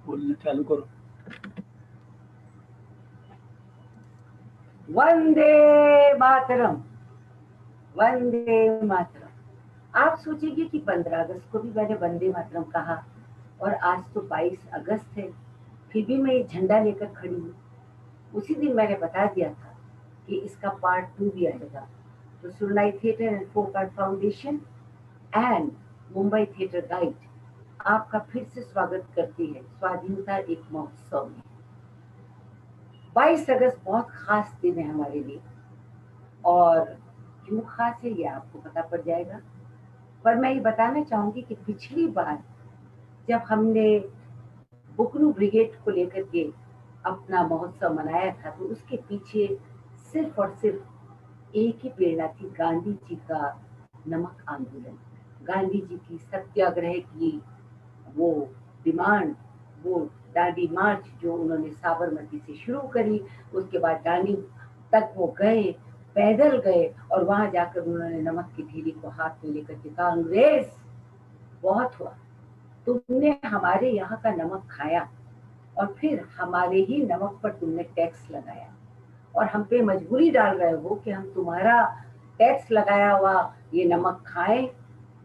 बोलना चालू करो। वंदे मातरम, वंदे मातरम। आप सोचेंगे कि 15 अगस्त को भी मैंने वंदे मातरम कहा और आज तो 22 अगस्त है, फिर भी मैं ये झंडा लेकर खड़ी हूँ। उसी दिन मैंने बता दिया था कि इसका पार्ट 2 भी आएगा। तो Surnai theatre and folk art foundation and Mumbai theatre guide आपका फिर से स्वागत करती है स्वाधीनता एक महोत्सव में। 22 अगस्त बहुत खास दिन है हमारे लिए, और क्यों खास है ये आपको पता पड़ जाएगा। पर मैं ये बताना चाहूंगी कि पिछली बार जब हमने बुकरू ब्रिगेड को लेकर के अपना महोत्सव मनाया था, तो उसके पीछे सिर्फ और सिर्फ एक ही प्रेरणा थी, गांधी जी का नमक आंदोलन, गांधी जी की सत्याग्रह की वो डिमांड, वो दांडी मार्च जो उन्होंने साबरमती से शुरू करी, उसके बाद दांडी तक वो गए, पैदल गए और वहां जाकर उन्होंने नमक की थैली को हाथ में लेकर के कहा, अंग्रेज बहुत हुआ, तुमने हमारे यहाँ का नमक खाया और फिर हमारे ही नमक पर तुमने टैक्स लगाया और हम पे मजबूरी डाल रहे हो कि हम तुम्हारा टैक्स लगाया हुआ ये नमक खाएं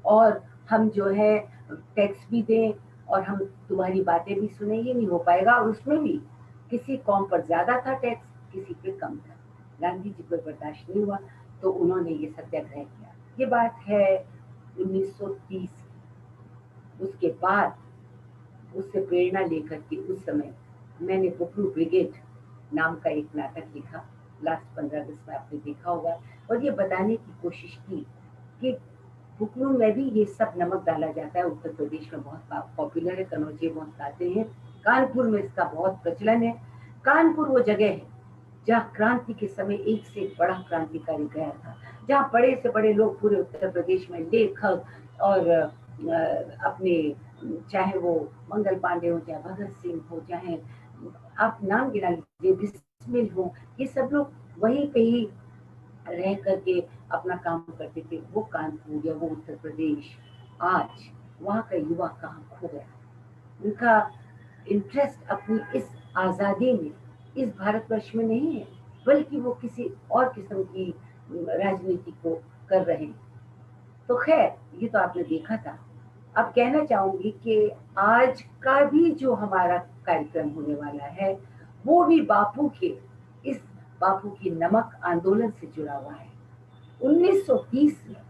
और हम जो है टैक्स भी दें और हम तुम्हारी बातें भी सुने। ये नहीं हो पाएगा। और उसमें भी किसी कौम पर ज्यादा था टैक्स, किसी पे कम था। गांधी जी को बर्दाश्त नहीं हुआ तो उन्होंने ये सत्याग्रह किया। ये बात है 1930। उसके बाद उससे प्रेरणा लेकर के उस समय मैंने बुकरू ब्रिगेड नाम का एक नाटक लिखा। लास्ट 15 अगस्त में आपने देखा होगा, और ये बताने की कोशिश की कि बुकरू में भी ये सब नमक डाला जाता है। उत्तर प्रदेश में बहुत पॉपुलर है, कनौजे बहुत खाते हैं, कानपुर में इसका बहुत प्रचलन है। कानपुर वो जगह है जहाँ क्रांति के समय एक से एक बड़ा क्रांतिकारी गया था, जहाँ बड़े से बड़े लोग पूरे उत्तर प्रदेश में, लेखक और अपने, चाहे वो मंगल पांडे हो, चाहे भगत सिंह हो, चाहे आप नाम गिना लीजिए, बिस्मिल हो, ये सब लोग वहीं पे ही रह करके अपना काम करते थे। वो कानपुर या वो उत्तर प्रदेश आज वहाँ का युवा कहाँ खो गया। उनका इंटरेस्ट अपनी इस आजादी में, इस भारतवर्ष में नहीं है, बल्कि वो किसी और किस्म की राजनीति को कर रहे हैं। तो खैर, ये तो आपने देखा था। अब कहना चाहूंगी कि आज का भी जो हमारा कार्यक्रम होने वाला है वो भी बापू के, इस बापू की नमक आंदोलन से जुड़ा हुआ है। 1930 में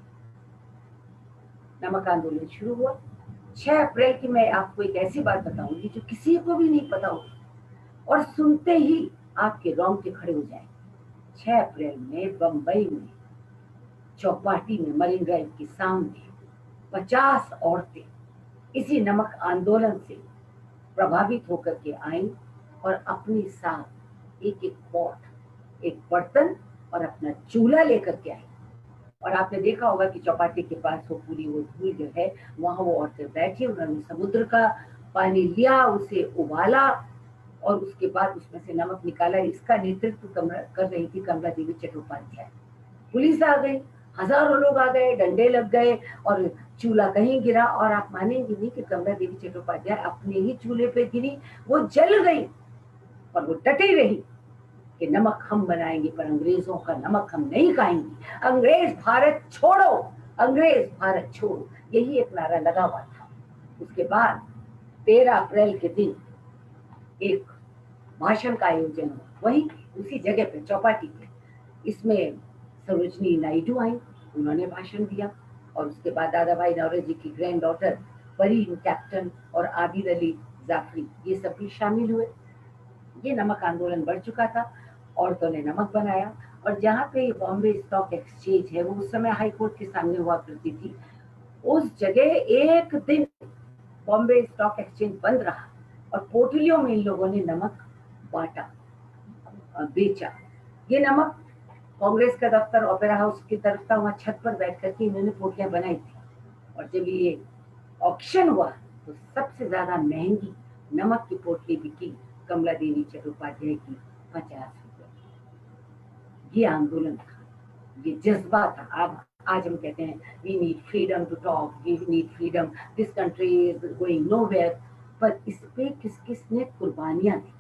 नमक आंदोलन शुरू हुआ। 6 अप्रैल की मैं आपको एक ऐसी बात बताऊंगी जो किसी को भी नहीं पता होगी और सुनते ही आपके रोंगटे खड़े हो जाएंगे। 6 अप्रैल में बंबई में चौपाटी में मरीन ड्राइव के सामने 50 औरतें इसी नमक आंदोलन से प्रभावित होकर के आई और अपने साथ एक एक पॉट, एक बर्तन और अपना चूल्हा लेकर के आई। और आपने देखा होगा कि चौपाटी के पास वो पूरी वो धूल जो है, वहां वो औरतें बैठी, उन्होंने समुद्र का पानी लिया, उसे उबाला और उसके बाद उसमें से नमक निकाला। इसका नेतृत्व कर रही थी कमला देवी चट्टोपाध्याय। पुलिस आ गई, हजारों लोग आ गए, डंडे लग गए और चूल्हा कहीं गिरा। और आप मानेंगे नहीं कि कमला देवी चट्टोपाध्याय अपने ही चूल्हे पे गिरी, वो जल गई और वो डटी रही कि नमक हम बनाएंगे पर अंग्रेजों का नमक हम नहीं खाएंगे। अंग्रेज भारत छोड़ो, अंग्रेज भारत छोड़ो, यही एक नारा लगा हुआ था। उसके बाद 13 अप्रैल के दिन एक भाषण का आयोजन हुआ, वही उसी जगह पे चौपाटी पे। इसमें सरोजनी नायडू आई, उन्होंने भाषण दिया और उसके बाद दादा भाई नौरोजी की ग्रैंड डॉटर परीन कैप्टन और आबिद अली जाफरी, ये सब भी शामिल हुए। ये नमक आंदोलन बढ़ चुका था, औरतों ने नमक बनाया। और जहाँ पे बॉम्बे स्टॉक एक्सचेंज है, वो उस समय हाई कोर्ट के सामने हुआ करती थी, उस जगह एक दिन बॉम्बे स्टॉक एक्सचेंज बंद रहा और पोटलियों में इन लोगों ने नमक बांटा, बेचा। ये नमक कांग्रेस का दफ्तर ओपेरा हाउस की तरफ था, वहां छत पर बैठ करके इन्होंने पोटलियां बनाई थी। और जब ये ऑक्शन हुआ तो सबसे ज्यादा महंगी नमक की पोटली बिकी कमला देवी चट्टोपाध्याय की 50 रुपए। ये आंदोलन था, ये जज्बा था। अब आज हम कहते हैं we need freedom to talk, we need freedom, this country is going nowhere. पर इस पे किस किसने कुर्बानियां दी।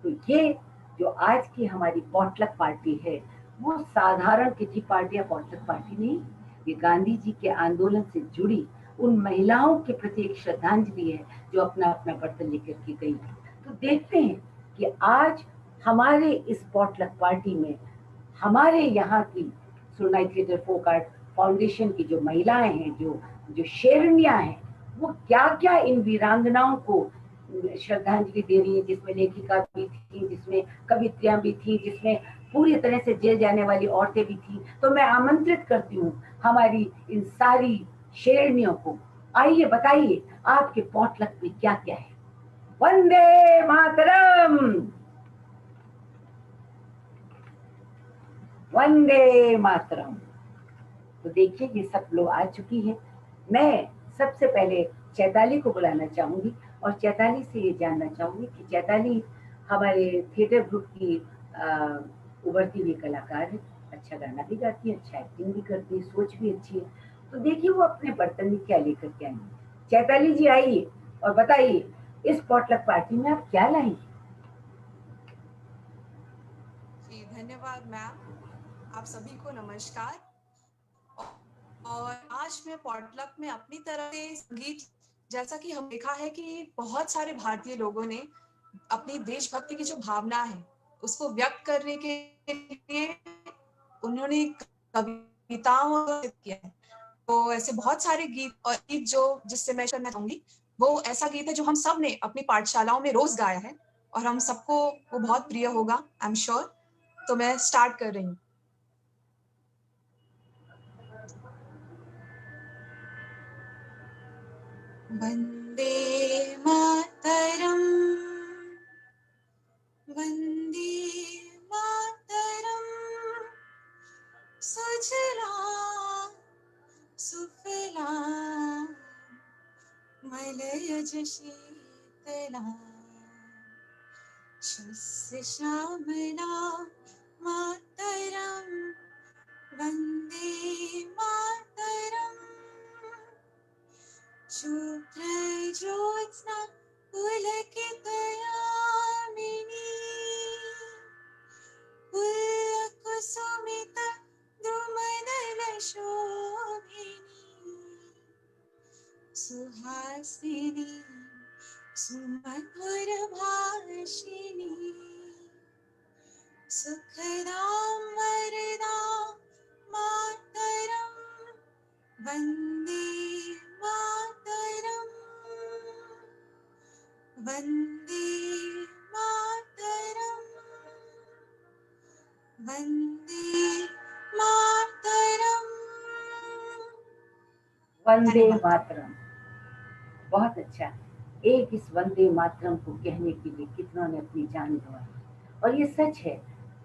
तो ये जो आज की हमारी पॉटलक पार्टी है, वो साधारण किसी पार्टी या पॉटलक पार्टी नहीं, ये गांधी जी के आंदोलन से जुड़ी उन महिलाओं के प्रति एक श्रद्धांजलि है जो अपना अपना बर्तन लेकर के गई। तो देखते हैं कि आज हमारे इस पॉटलक पार्टी में हमारे यहाँ की सुरनाई थिएटर फोक आर्ट फाउंडेशन की जो महिलाएं हैं, जो जो शेरनियां हैं, वो क्या क्या इन वीरांगनाओं को श्रद्धांजलि दे रही है, जिसमें लेखिका भी थी, जिसमें कवित्रियां भी थी, जिसमें पूरी तरह से जेल जाने वाली औरतें भी थी। तो मैं आमंत्रित करती हूँ हमारी इन सारी शेरनियों को, आइए बताइए आपके पॉटलक में क्या क्या है। वंदे मातरम, वंदे मातरम। तो देखिए ये सब लोग आ चुकी है। मैं सबसे पहले चैताली को बुलाना चाहूंगी और चैताली से ये जानना चाहूंगी कि चैताली हमारे थिएटर ग्रुप की उभरती हुई कलाकार है, अच्छा गाना भी गाती है, अच्छा एक्टिंग भी करती है, सोच भी अच्छी है। तो देखिए वो अपने बर्तन में क्या लेकर के आई। चैताली जी आइए और बताइए इस पॉटलक पार्टी में आप क्या लाएंगी। जी धन्यवाद मैम, आप सभी को नमस्कार। और आज मैं पॉटलक में अपनी तरह से संगीत, जैसा कि हम देखा है कि बहुत सारे भारतीय लोगों ने अपनी देशभक्ति की जो भावना है उसको व्यक्त करने के लिए उन्होंने कविताओं को किया है। तो ऐसे बहुत सारे गीत और गीत जो जिससे मैं करना चाहूंगी, वो ऐसा गीत है जो हम सब ने अपनी पाठशालाओं में रोज गाया है और हम सबको वो बहुत प्रिय होगा, आई एम श्योर। तो मैं स्टार्ट कर रही हूँ। वंदे मातरम, वंदे मातरम, सुजलां सुफलां मलयज शीतलां शस्य श्यामलां मातरम, वंदे मातरम। शुभ्रज्योत्स्ना पुलकितयामिनी, पुल्लकुसुमित द्रुमदलशोभिनी, सुहासिनी सुमधुरभाषिणी, सुखदां वरदां मातरं, वन्दे मातरम्, वन्दे मातरम्, वन्दे मातरम्। वंदे मातरम, बहुत अच्छा। एक इस वंदे मातरम को कहने के लिए कितनों ने अपनी जान गंवाई। और ये सच है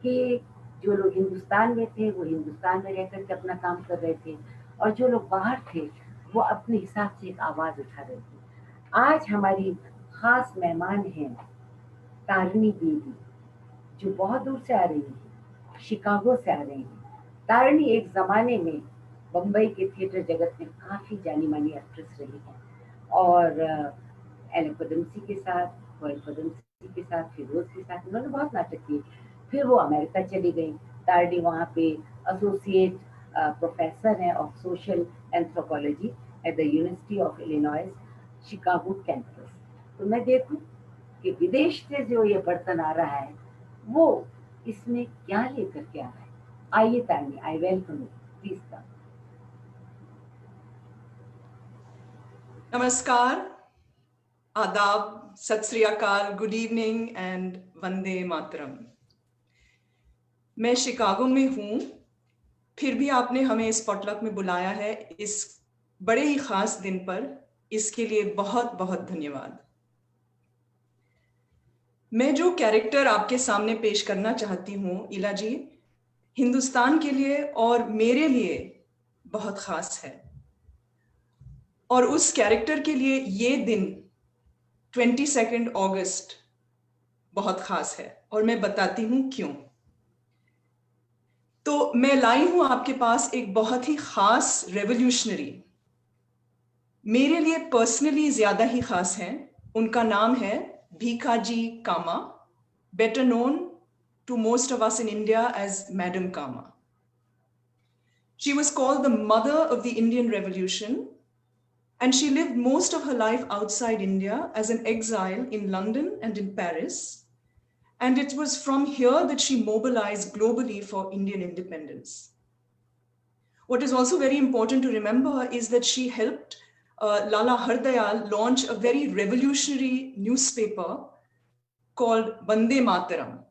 कि जो लोग हिंदुस्तान में थे वो हिंदुस्तान में रह करके अपना काम कर रहे थे, और जो लोग बाहर थे वो अपने हिसाब से एक आवाज उठा रहे थे। आज हमारी खास मेहमान हैं तारिणी देवी, जो बहुत दूर से आ रही है, शिकागो से आ रही है। तारिणी एक जमाने में बम्बई के थिएटर जगत में काफी जानी मानी एक्ट्रेस रही है, और एलन पदमसी के साथ, रॉयल पदमसी के साथ, फिरोज के साथ उन्होंने बहुत नाटक किए। फिर वो अमेरिका चली गई। तारिणी वहाँ पे एसोसिएट प्रोफेसर हैं of social anthropology at the university of Illinois Chicago campus. तो मैं देखूं कि विदेश से जो ये बर्तन आ रहा है वो इसमें क्या लेकर के आ रहा है। आइए Tarini, I welcome you, please come. नमस्कार, आदाब, सत श्री अकाल, good evening and Vande Mataram. मैं शिकागो में हूँ, फिर भी आपने हमें इस पॉटलक में बुलाया है इस बड़े ही खास दिन पर। इसके लिए बहुत बहुत धन्यवाद। मैं जो कैरेक्टर आपके सामने पेश करना चाहती हूँ इला जी, हिंदुस्तान के लिए और मेरे लिए बहुत खास है। और उस कैरेक्टर के लिए ये दिन 22 अगस्त बहुत खास है, और मैं बताती हूं क्यों। तो मैं लाई हूं आपके पास एक बहुत ही खास रेवोल्यूशनरी, मेरे लिए पर्सनली ज्यादा ही खास है, उनका नाम है भीखाजी कामा, better known to most of us in India as Madam Kama. She was called the mother of the Indian Revolution, and she lived most of her life outside India as an exile in London and in Paris. And it was from here that she mobilized globally for Indian independence. What is also very important to remember is that she helped Lala Hardayal launch a very revolutionary newspaper called Vande Mataram.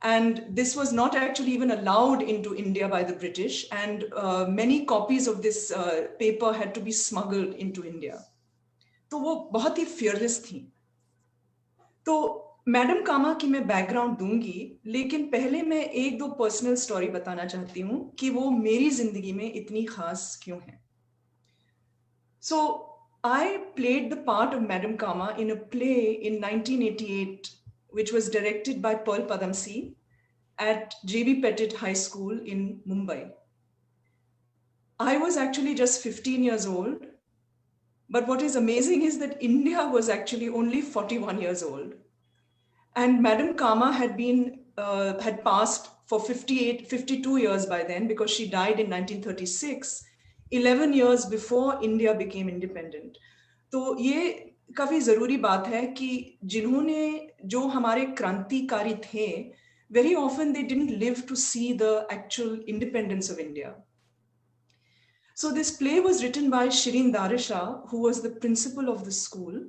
And this was not actually even allowed into India by the British, and many copies of this paper had to be smuggled into India. तो वो बहुत ही fearless थी. तो madam कामा की मैं background दूंगी, लेकिन पहले मैं एक दो पर्सनल स्टोरी बताना चाहती हूँ कि वो मेरी जिंदगी में इतनी खास क्यों है. So I played the part of Madam Kama in a play in 1988, which was directed by Pearl Padamsee at J.B. Pettit High School in Mumbai. I was actually just 15 years old, but what is amazing is that India was actually only 41 years old. And Madam Kama had passed for 52 years by then, because she died in 1936, 11 years before India became independent. तो ये काफी जरूरी बात है कि जो हमारे क्रांतिकारी थे, very often they didn't live to see the actual independence of India. So this play was written by Shirin Darisha, who was the principal of the school.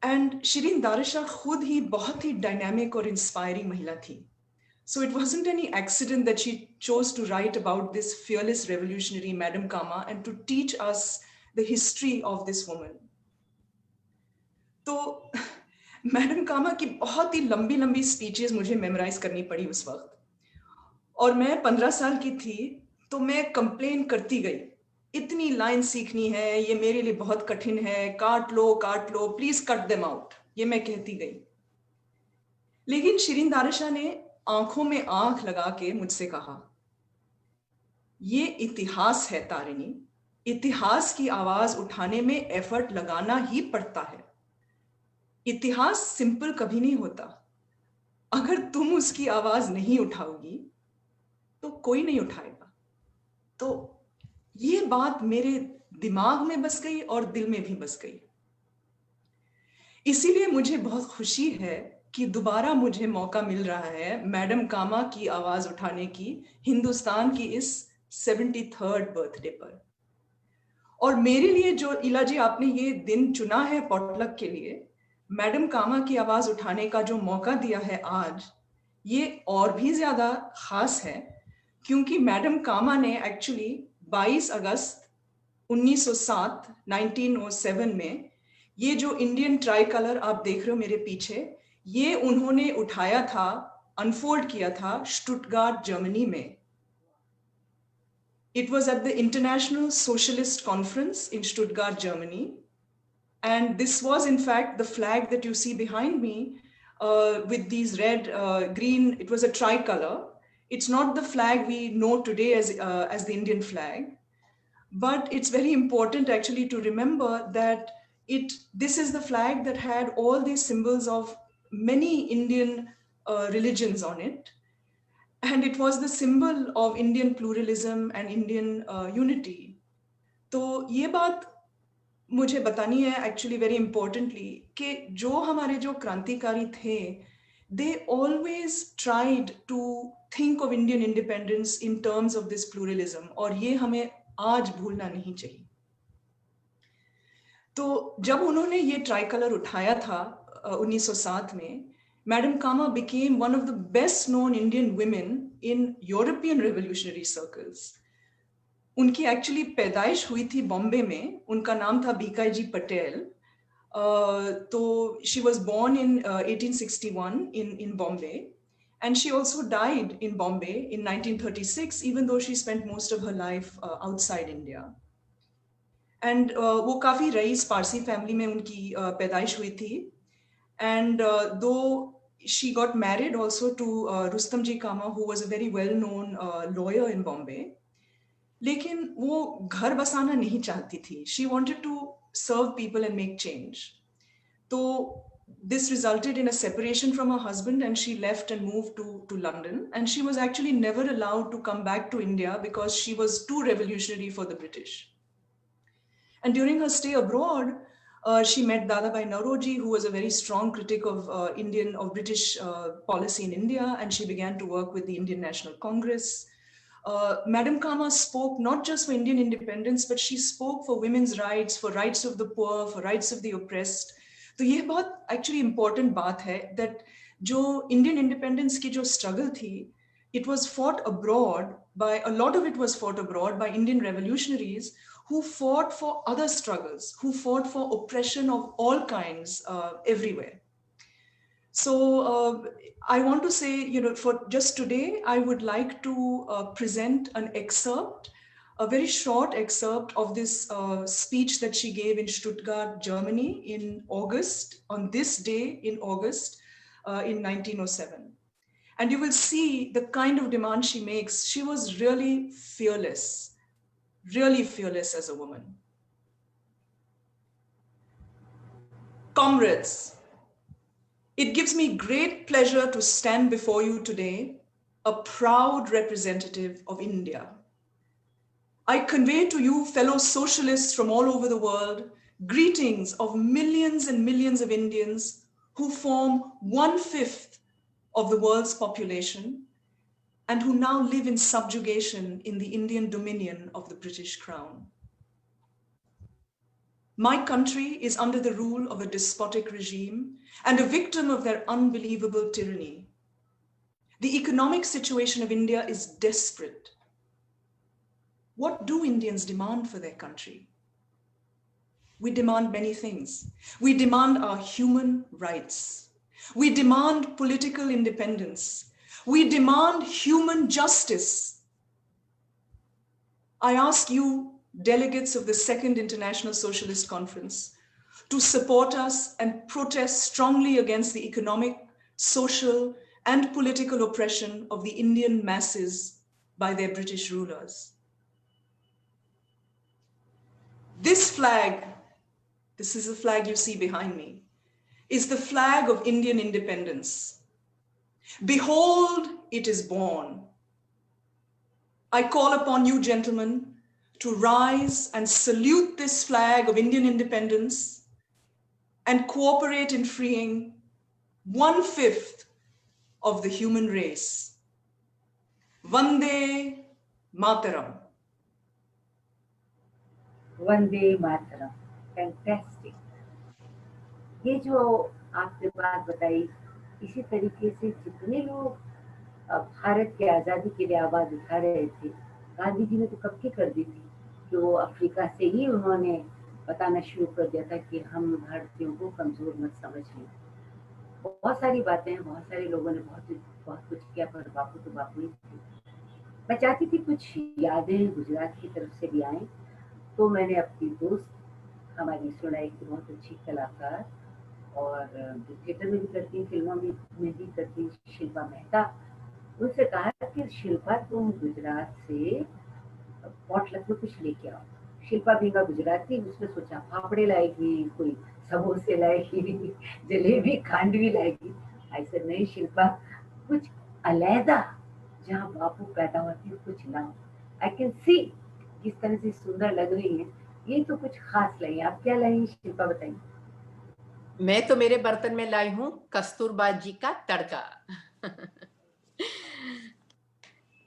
And Shirin Darisha खुद ही बहुत ही dynamic और inspiring महिला थी. So it wasn't any accident that she chose to write about this fearless revolutionary Madam Kama and to teach us the history of this woman. तो madam कामा की बहुत ही लंबी लंबी स्पीचेस मुझे मेमोराइज करनी पड़ी उस वक्त, और मैं 15 साल की थी, तो मैं कंप्लेन करती गई, इतनी लाइन सीखनी है, ये मेरे लिए बहुत कठिन है, काट लो प्लीज कट देम आउट, ये मैं कहती गई. लेकिन शिरीन दारिशा ने आंखों में आंख लगा के मुझसे कहा, ये इतिहास है तारिणी, इतिहास की आवाज उठाने में एफर्ट लगाना ही पड़ता है. इतिहास सिंपल कभी नहीं होता. अगर तुम उसकी आवाज नहीं उठाओगी तो कोई नहीं उठाएगा. तो ये बात मेरे दिमाग में बस गई और दिल में भी बस गई. इसीलिए मुझे बहुत खुशी है कि दोबारा मुझे मौका मिल रहा है मैडम कामा की आवाज उठाने की हिंदुस्तान की इस 73rd बर्थडे पर. और मेरे लिए जो इला जी आपने ये दिन चुना है पॉटलक के लिए, मैडम कामा की आवाज उठाने का जो मौका दिया है आज, ये और भी ज्यादा खास है, क्योंकि मैडम कामा ने एक्चुअली 22 अगस्त 1907 में ये जो इंडियन ट्राई कलर आप देख रहे हो मेरे पीछे, ये उन्होंने उठाया था, अनफोल्ड किया था स्टुटगार्ट जर्मनी में. It was at the International Socialist Conference in Stuttgart, Germany. And this was in fact the flag that you see behind me with these red, green, it was a tricolor. It's not the flag we know today as the Indian flag, but it's very important actually to remember that this is the flag that had all these symbols of many Indian religions on it. And it was the symbol of Indian pluralism and Indian unity. तो ये बात मुझे बतानी है actually very importantly कि जो हमारे जो क्रांतिकारी थे, they always tried to think of Indian independence in terms of this pluralism, और ये हमें आज भूलना नहीं चाहिए. तो जब उन्होंने ये ट्राइकलर उठाया था 1907 में, Madam Kama became one of the best known Indian women in European revolutionary circles. उनकी एक्चुअली पैदाइश हुई थी बॉम्बे में, उनका नाम था भीखाजी पटेल. तो she was born in 1861 in Bombay, and she also died in Bombay in 1936, even though she spent most of her life outside India. And वो काफी रईस पारसी फैमिली में उनकी पैदाइश हुई थी. And though she got married also to Rustamji Kama, who was a very well-known lawyer in Bombay, लेकिन वो घर बसाना नहीं चाहती थी. She wanted to serve people and make change. So this resulted in a separation from her husband, and she left and moved to London. And she was actually never allowed to come back to India because she was too revolutionary for the British. And during her stay abroad, she met Dadabhai Naoroji, who was a very strong critic of British policy in India, and she began to work with the Indian National Congress. Madam Kama spoke not just for Indian independence, but she spoke for women's rights, for rights of the poor, for rights of the oppressed. तो ये बहुत actually important बात है that जो Indian independence की जो struggle थी, it was fought abroad by, a lot of it was fought abroad by Indian revolutionaries who fought for other struggles, who fought for oppression of all kinds everywhere. So I want to say, for just today, I would like to present an excerpt, a very short excerpt of this speech that she gave in Stuttgart, Germany in August, on this day in August in 1907. And you will see the kind of demand she makes. She was really fearless as a woman. Comrades, it gives me great pleasure to stand before you today, a proud representative of India. I convey to you, fellow socialists from all over the world, greetings of millions and millions of Indians who form 1/5 of the world's population and who now live in subjugation in the Indian dominion of the British Crown. My country is under the rule of a despotic regime and a victim of their unbelievable tyranny. The economic situation of India is desperate. What do Indians demand for their country? We demand many things. We demand our human rights. We demand political independence. We demand human justice. I ask you, delegates of the Second International Socialist Conference, to support us and protest strongly against the economic, social, and political oppression of the Indian masses by their British rulers. This flag, this is the flag you see behind me, is the flag of Indian independence. Behold, it is born. I call upon you, gentlemen, to rise and salute this flag of Indian independence and cooperate in freeing 1/5 of the human race. Vande Mataram. Vande Mataram, fantastic. ये जो आपने बात बताई, इसी तरीके से जितने लोग भारत की आज़ादी के लिए आवाज़ उठा रहे थे, गांधी जी ने तो कब की कर दी थी कि वो अफ्रीका से ही उन्होंने बताना शुरू कर दिया था कि हम भारतीयों को कमज़ोर मत समझिए। बहुत सारी बातें हैं, बहुत सारे लोगों ने बहुत कुछ किया, पर बापू तो बापू ही थे। मैं चाहती थी कुछ यादें गुजरात की तरफ से भी आएँ, तो मैंने अपनी दोस्त, हमारी सुनाई की बहुत अच्छी कलाकार और जो थिएटर में भी करती हैं, फिल्मों में भी करती हैं, शिल्पा मेहता, उनसे कहा कि शिल्पा तुम गुजरात से पॉटलक में कुछ लेके आओ। शिल्पा भींगा गुजराती, उसने सोचा फाफड़े लाएगी, कोई समोसे लाएगी, जलेबी खांडवी लाएगी। ऐसे नहीं शिल्पा, कुछ अलहदा जहाँ बापू पैदा होती है कुछ लाओ। आई कैन सी किस तरह से सुंदर लग रही है, ये तो कुछ खास लाई। आप क्या लाई शिल्पा, बताइए। मैं तो मेरे बर्तन में लाई हूँ कस्तूरबा जी का तड़का।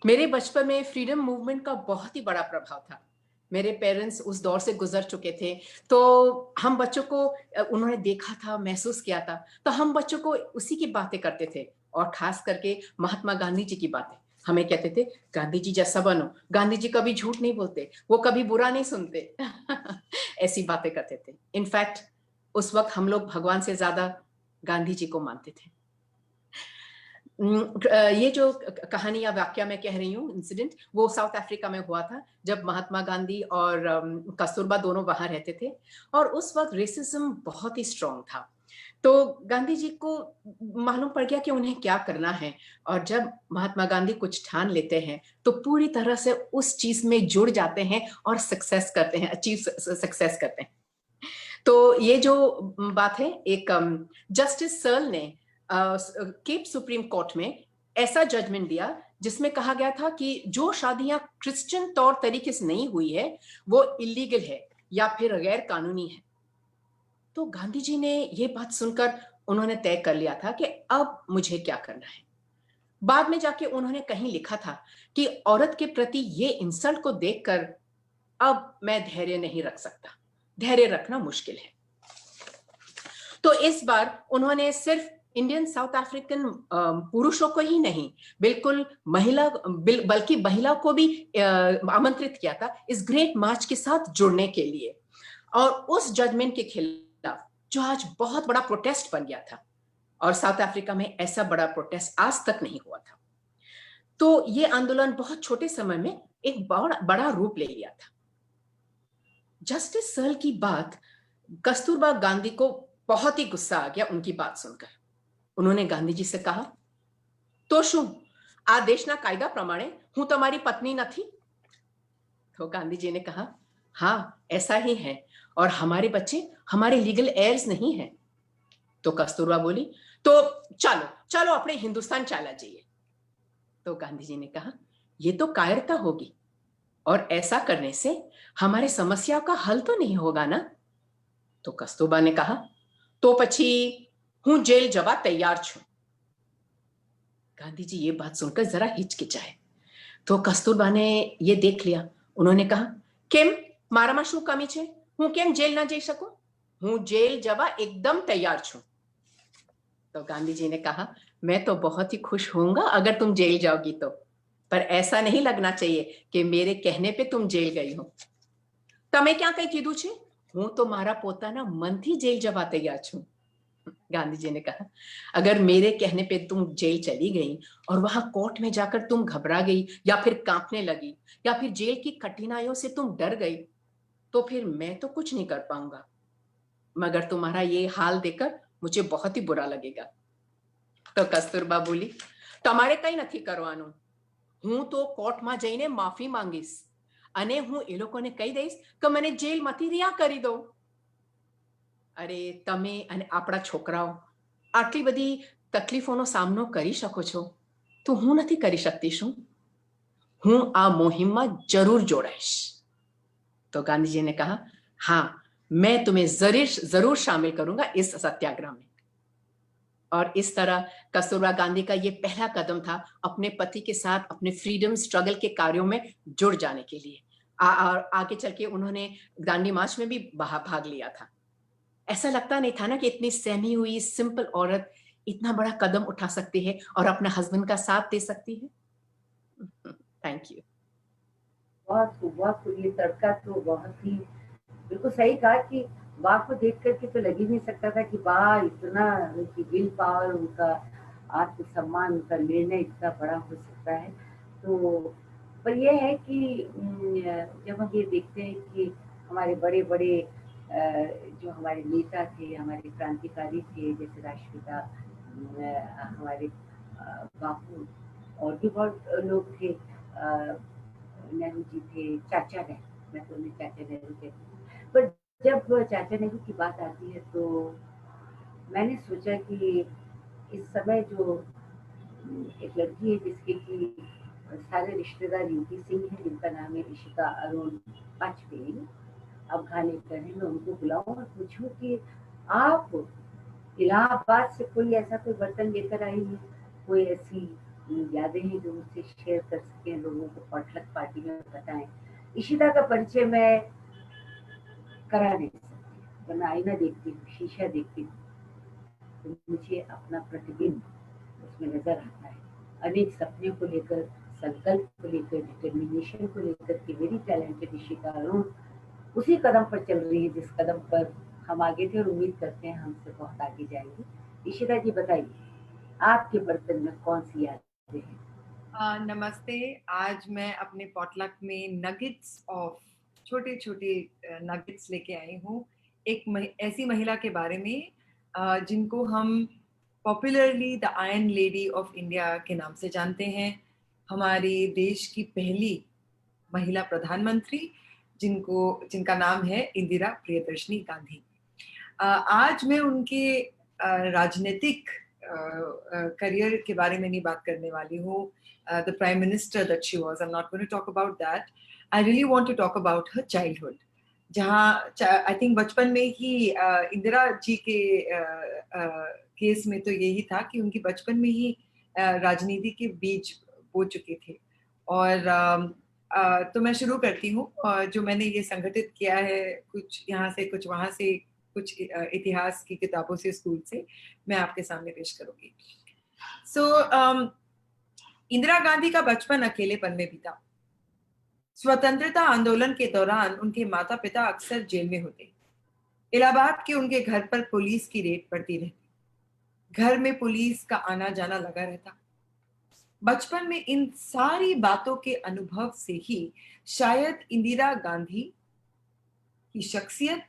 मेरे बचपन में फ्रीडम मूवमेंट का बहुत ही बड़ा प्रभाव था। मेरे पेरेंट्स उस दौर से गुजर चुके थे, तो हम बच्चों को उन्होंने देखा था, महसूस किया था, तो हम बच्चों को उसी की बातें करते थे, और खास करके महात्मा गांधी जी की बातें। हमें कहते थे गांधी जी जैसा बनो। गांधी जी कभी झूठ नहीं बोलते, वो कभी बुरा नहीं सुनते। ऐसी बातें करते थे। इनफैक्ट उस वक्त हम लोग भगवान से ज्यादा गांधी जी को मानते थे। ये जो कहानी या वाक्य मैं कह रही हूँ, इंसिडेंट, वो साउथ अफ्रीका में हुआ था, जब महात्मा गांधी और कस्तूरबा दोनों वहां रहते थे, और उस वक्त रेसिज्म बहुत ही स्ट्रॉन्ग था। तो गांधी जी को मालूम पड़ गया कि उन्हें क्या करना है, और जब महात्मा गांधी कुछ ठान लेते हैं तो पूरी तरह से उस चीज में जुड़ जाते हैं और सक्सेस करते हैं, अचीव सक्सेस करते हैं। तो ये जो बात है, एक जस्टिस सर्ल ने केप सुप्रीम कोर्ट में ऐसा जजमेंट दिया जिसमें कहा गया था कि जो शादियां क्रिश्चियन तौर तरीके से नहीं हुई है वो इलीगल है या फिर गैर कानूनी है। तो गांधी जी ने ये बात सुनकर उन्होंने तय कर लिया था कि अब मुझे क्या करना है। बाद में जाके उन्होंने कहीं लिखा था कि औरत के प्रति ये इंसल्ट को देखकर अब मैं धैर्य नहीं रख सकता, धैर्य रखना मुश्किल है। तो इस बार उन्होंने सिर्फ इंडियन साउथ अफ्रीकन पुरुषों को ही नहीं, बिल्कुल बल्कि महिला को भी आमंत्रित किया था इस ग्रेट मार्च के साथ जुड़ने के लिए। और उस जजमेंट के खिलाफ जो आज बहुत बड़ा प्रोटेस्ट बन गया था, और साउथ अफ्रीका में ऐसा बड़ा प्रोटेस्ट आज तक नहीं हुआ था। तो ये आंदोलन बहुत छोटे समय में एक बड़ा रूप ले लिया था। जस्टिस सर्ल की बात, कस्तूरबा गांधी को बहुत ही गुस्सा आ गया उनकी बात सुनकर। उन्होंने गांधी जी से कहा, तो शू आ देशना कायदा प्रमाणे हूं तुम्हारी पत्नी नहीं? तो गांधी जी ने कहा, हाँ ऐसा ही है, और हमारे बच्चे हमारे लीगल एयर्स नहीं हैं। तो कस्तूरबा बोली, तो चलो चलो अपने हिंदुस्तान चला जाइए। तो गांधी जी ने कहा, ये तो कायरता होगी, और ऐसा करने से हमारे समस्या का हल तो नहीं होगा ना। तो कस्तूरबा ने कहा, तो पछी हूं जेल जवा तैयार छू। गांधी जी ये बात सुनकर जरा हिचकिचाए। तो कस्तूरबा ने ये देख लिया। उन्होंने कहा, केम मारामा शू कमी छे, हूं केम जेल ना जई सकूं? हूं जेल जवा एकदम तैयार छू। तो गांधी जी ने कहा, मैं तो बहुत ही खुश होऊंगा अगर तुम जेल जाओगी तो, पर ऐसा नहीं लगना चाहिए कि मेरे कहने पे तुम जेल गई हो। तमे क्या कही कीधु छे? हूं तो मारा पोताना मन थी जेल जवा तैयार छू। गांधी जी ने कहा, अगर मेरे कहने पे तुम जेल चली गई और वहां कोर्ट में जाकर तुम घबरा गई या फिर कांपने लगी या फिर जेल की कठिनाइयों से तुम डर गई, तो फिर मैं तो कुछ नहीं कर पाऊंगा, मगर तुम्हारा ये हाल देखकर मुझे बहुत ही बुरा लगेगा। तो कस्तूरबा बोली, તમારે કઈ નથી કરવાનું, હું તો કોર્ટમાં જઈને માફી માંગીશ અને હું એ લોકોને કહી દઈશ કે મને જેલમાંથી રિहा કરી દો. અરે તમે અને આપણા છોકરાઓ આટલી બધી તકલીફોનો સામનો કરી શકો છો, તો હું નથી કરી શકતી શું? હું આ મુહિમમાં જરૂર જોડાઈશ. तो गांधी जी ने कहा, हाँ मैं तुम्हें जरूर शामिल करूंगा इस सत्याग्रह में। और इस तरह कस्तूरबा गांधी का ये पहला कदम था अपने पति के साथ अपने फ्रीडम स्ट्रगल के कार्यों में जुड़ जाने के लिए। और आगे चल के उन्होंने दांडी मार्च में भी भाग लिया था। ऐसा लगता नहीं था ना कि इतनी सहमी हुई सिंपल औरत इतना बड़ा कदम उठा सकती है और अपने हस्बैंड का साथ दे सकती है। Thank you. बहुत ये तड़का तो बहुत ही बिल्कुल सही कहा कि वाह को देख करके तो लग ही नहीं सकता था कि वाह इतना उनकी विल पावर, उनका आत्मसम्मान, उनका निर्णय इतना बड़ा हो सकता है। तो पर यह है कि जब हम ये देखते हैं कि हमारे बड़े बड़े जो हमारे नेता थे, हमारे क्रांतिकारी थे, जैसे राष्ट्रपिता हमारे बापू, और भी बहुत लोग थे, नेहरू जी थे, चाचा नेहरू, मैं तो उन्हें चाचा नेहरू कहती हूँ। पर जब चाचा नेहरू की बात आती है तो मैंने सोचा कि इस समय जो एक लड़की है जिसके कि सारे रिश्तेदार यूपी से हैं, जिनका नाम है इशिता अरुण वाजपेयी, अफगानिस्तान है, मैं उनको बुलाऊं और पूछूं कि आप इलाहाबाद से कोई ऐसा कोई बर्तन लेकर आई है, कोई ऐसी यादें हैं जो मुझसे शेयर कर सकें, लोगों को पॉटलक पार्टी में बताएं। इशिता का परिचय मैं करा नहीं सकती, जब मैं आईना देखती हूँ, शीशा देखती हूँ, तो मुझे अपना प्रतिबिंब उसमें नजर आता है। अनेक सपने को लेकर, संकल्प को लेकर, डिटर्मिनेशन को लेकर कि मेरी टैलेंटेड इशिता अरुण उसी कदम पर चल रही है जिस कदम पर हम आगे थे और उम्मीद करते हैं हमसे बहुत आगे जाएंगे। इशिता जी बताइए, आपके बर्तन में कौन सी यादें हैं? नमस्ते। आज मैं अपने पॉटलक में नगेट्स ऑफ छोटे छोटे नगेट्स लेके आई हूँ एक ऐसी महिला के बारे में जिनको हम popularly the iron lady of India के नाम से जानते हैं। हमारे देश की पहली महिला प्रधानमंत्री जिनका नाम है इंदिरा प्रियदर्शनी गांधी। आज मैं उनके राजनीतिक करियर के बारे में नहीं बात करने वाली हूँ. The prime minister that she was, I'm not going to talk about that. I really want to talk about her childhood. जहाँ आई थिंक बचपन में ही इंदिरा जी के केस में तो यही था कि उनकी बचपन में ही राजनीति के बीज बो चुके थे. और तो मैं शुरू करती हूँ. जो मैंने ये संगठित किया है, कुछ यहाँ से कुछ वहाँ से, कुछ इतिहास की किताबों से, स्कूल से, मैं आपके सामने पेश करूंगी. सो इंदिरा गांधी का बचपन अकेलेपन में बीता. स्वतंत्रता आंदोलन के दौरान उनके माता पिता अक्सर जेल में होते. इलाहाबाद के उनके घर पर पुलिस की रेड पड़ती रहती. घर में पुलिस का आना जाना लगा रहता. बचपन में इन सारी बातों के अनुभव से ही शायद इंदिरा गांधी की शख्सियत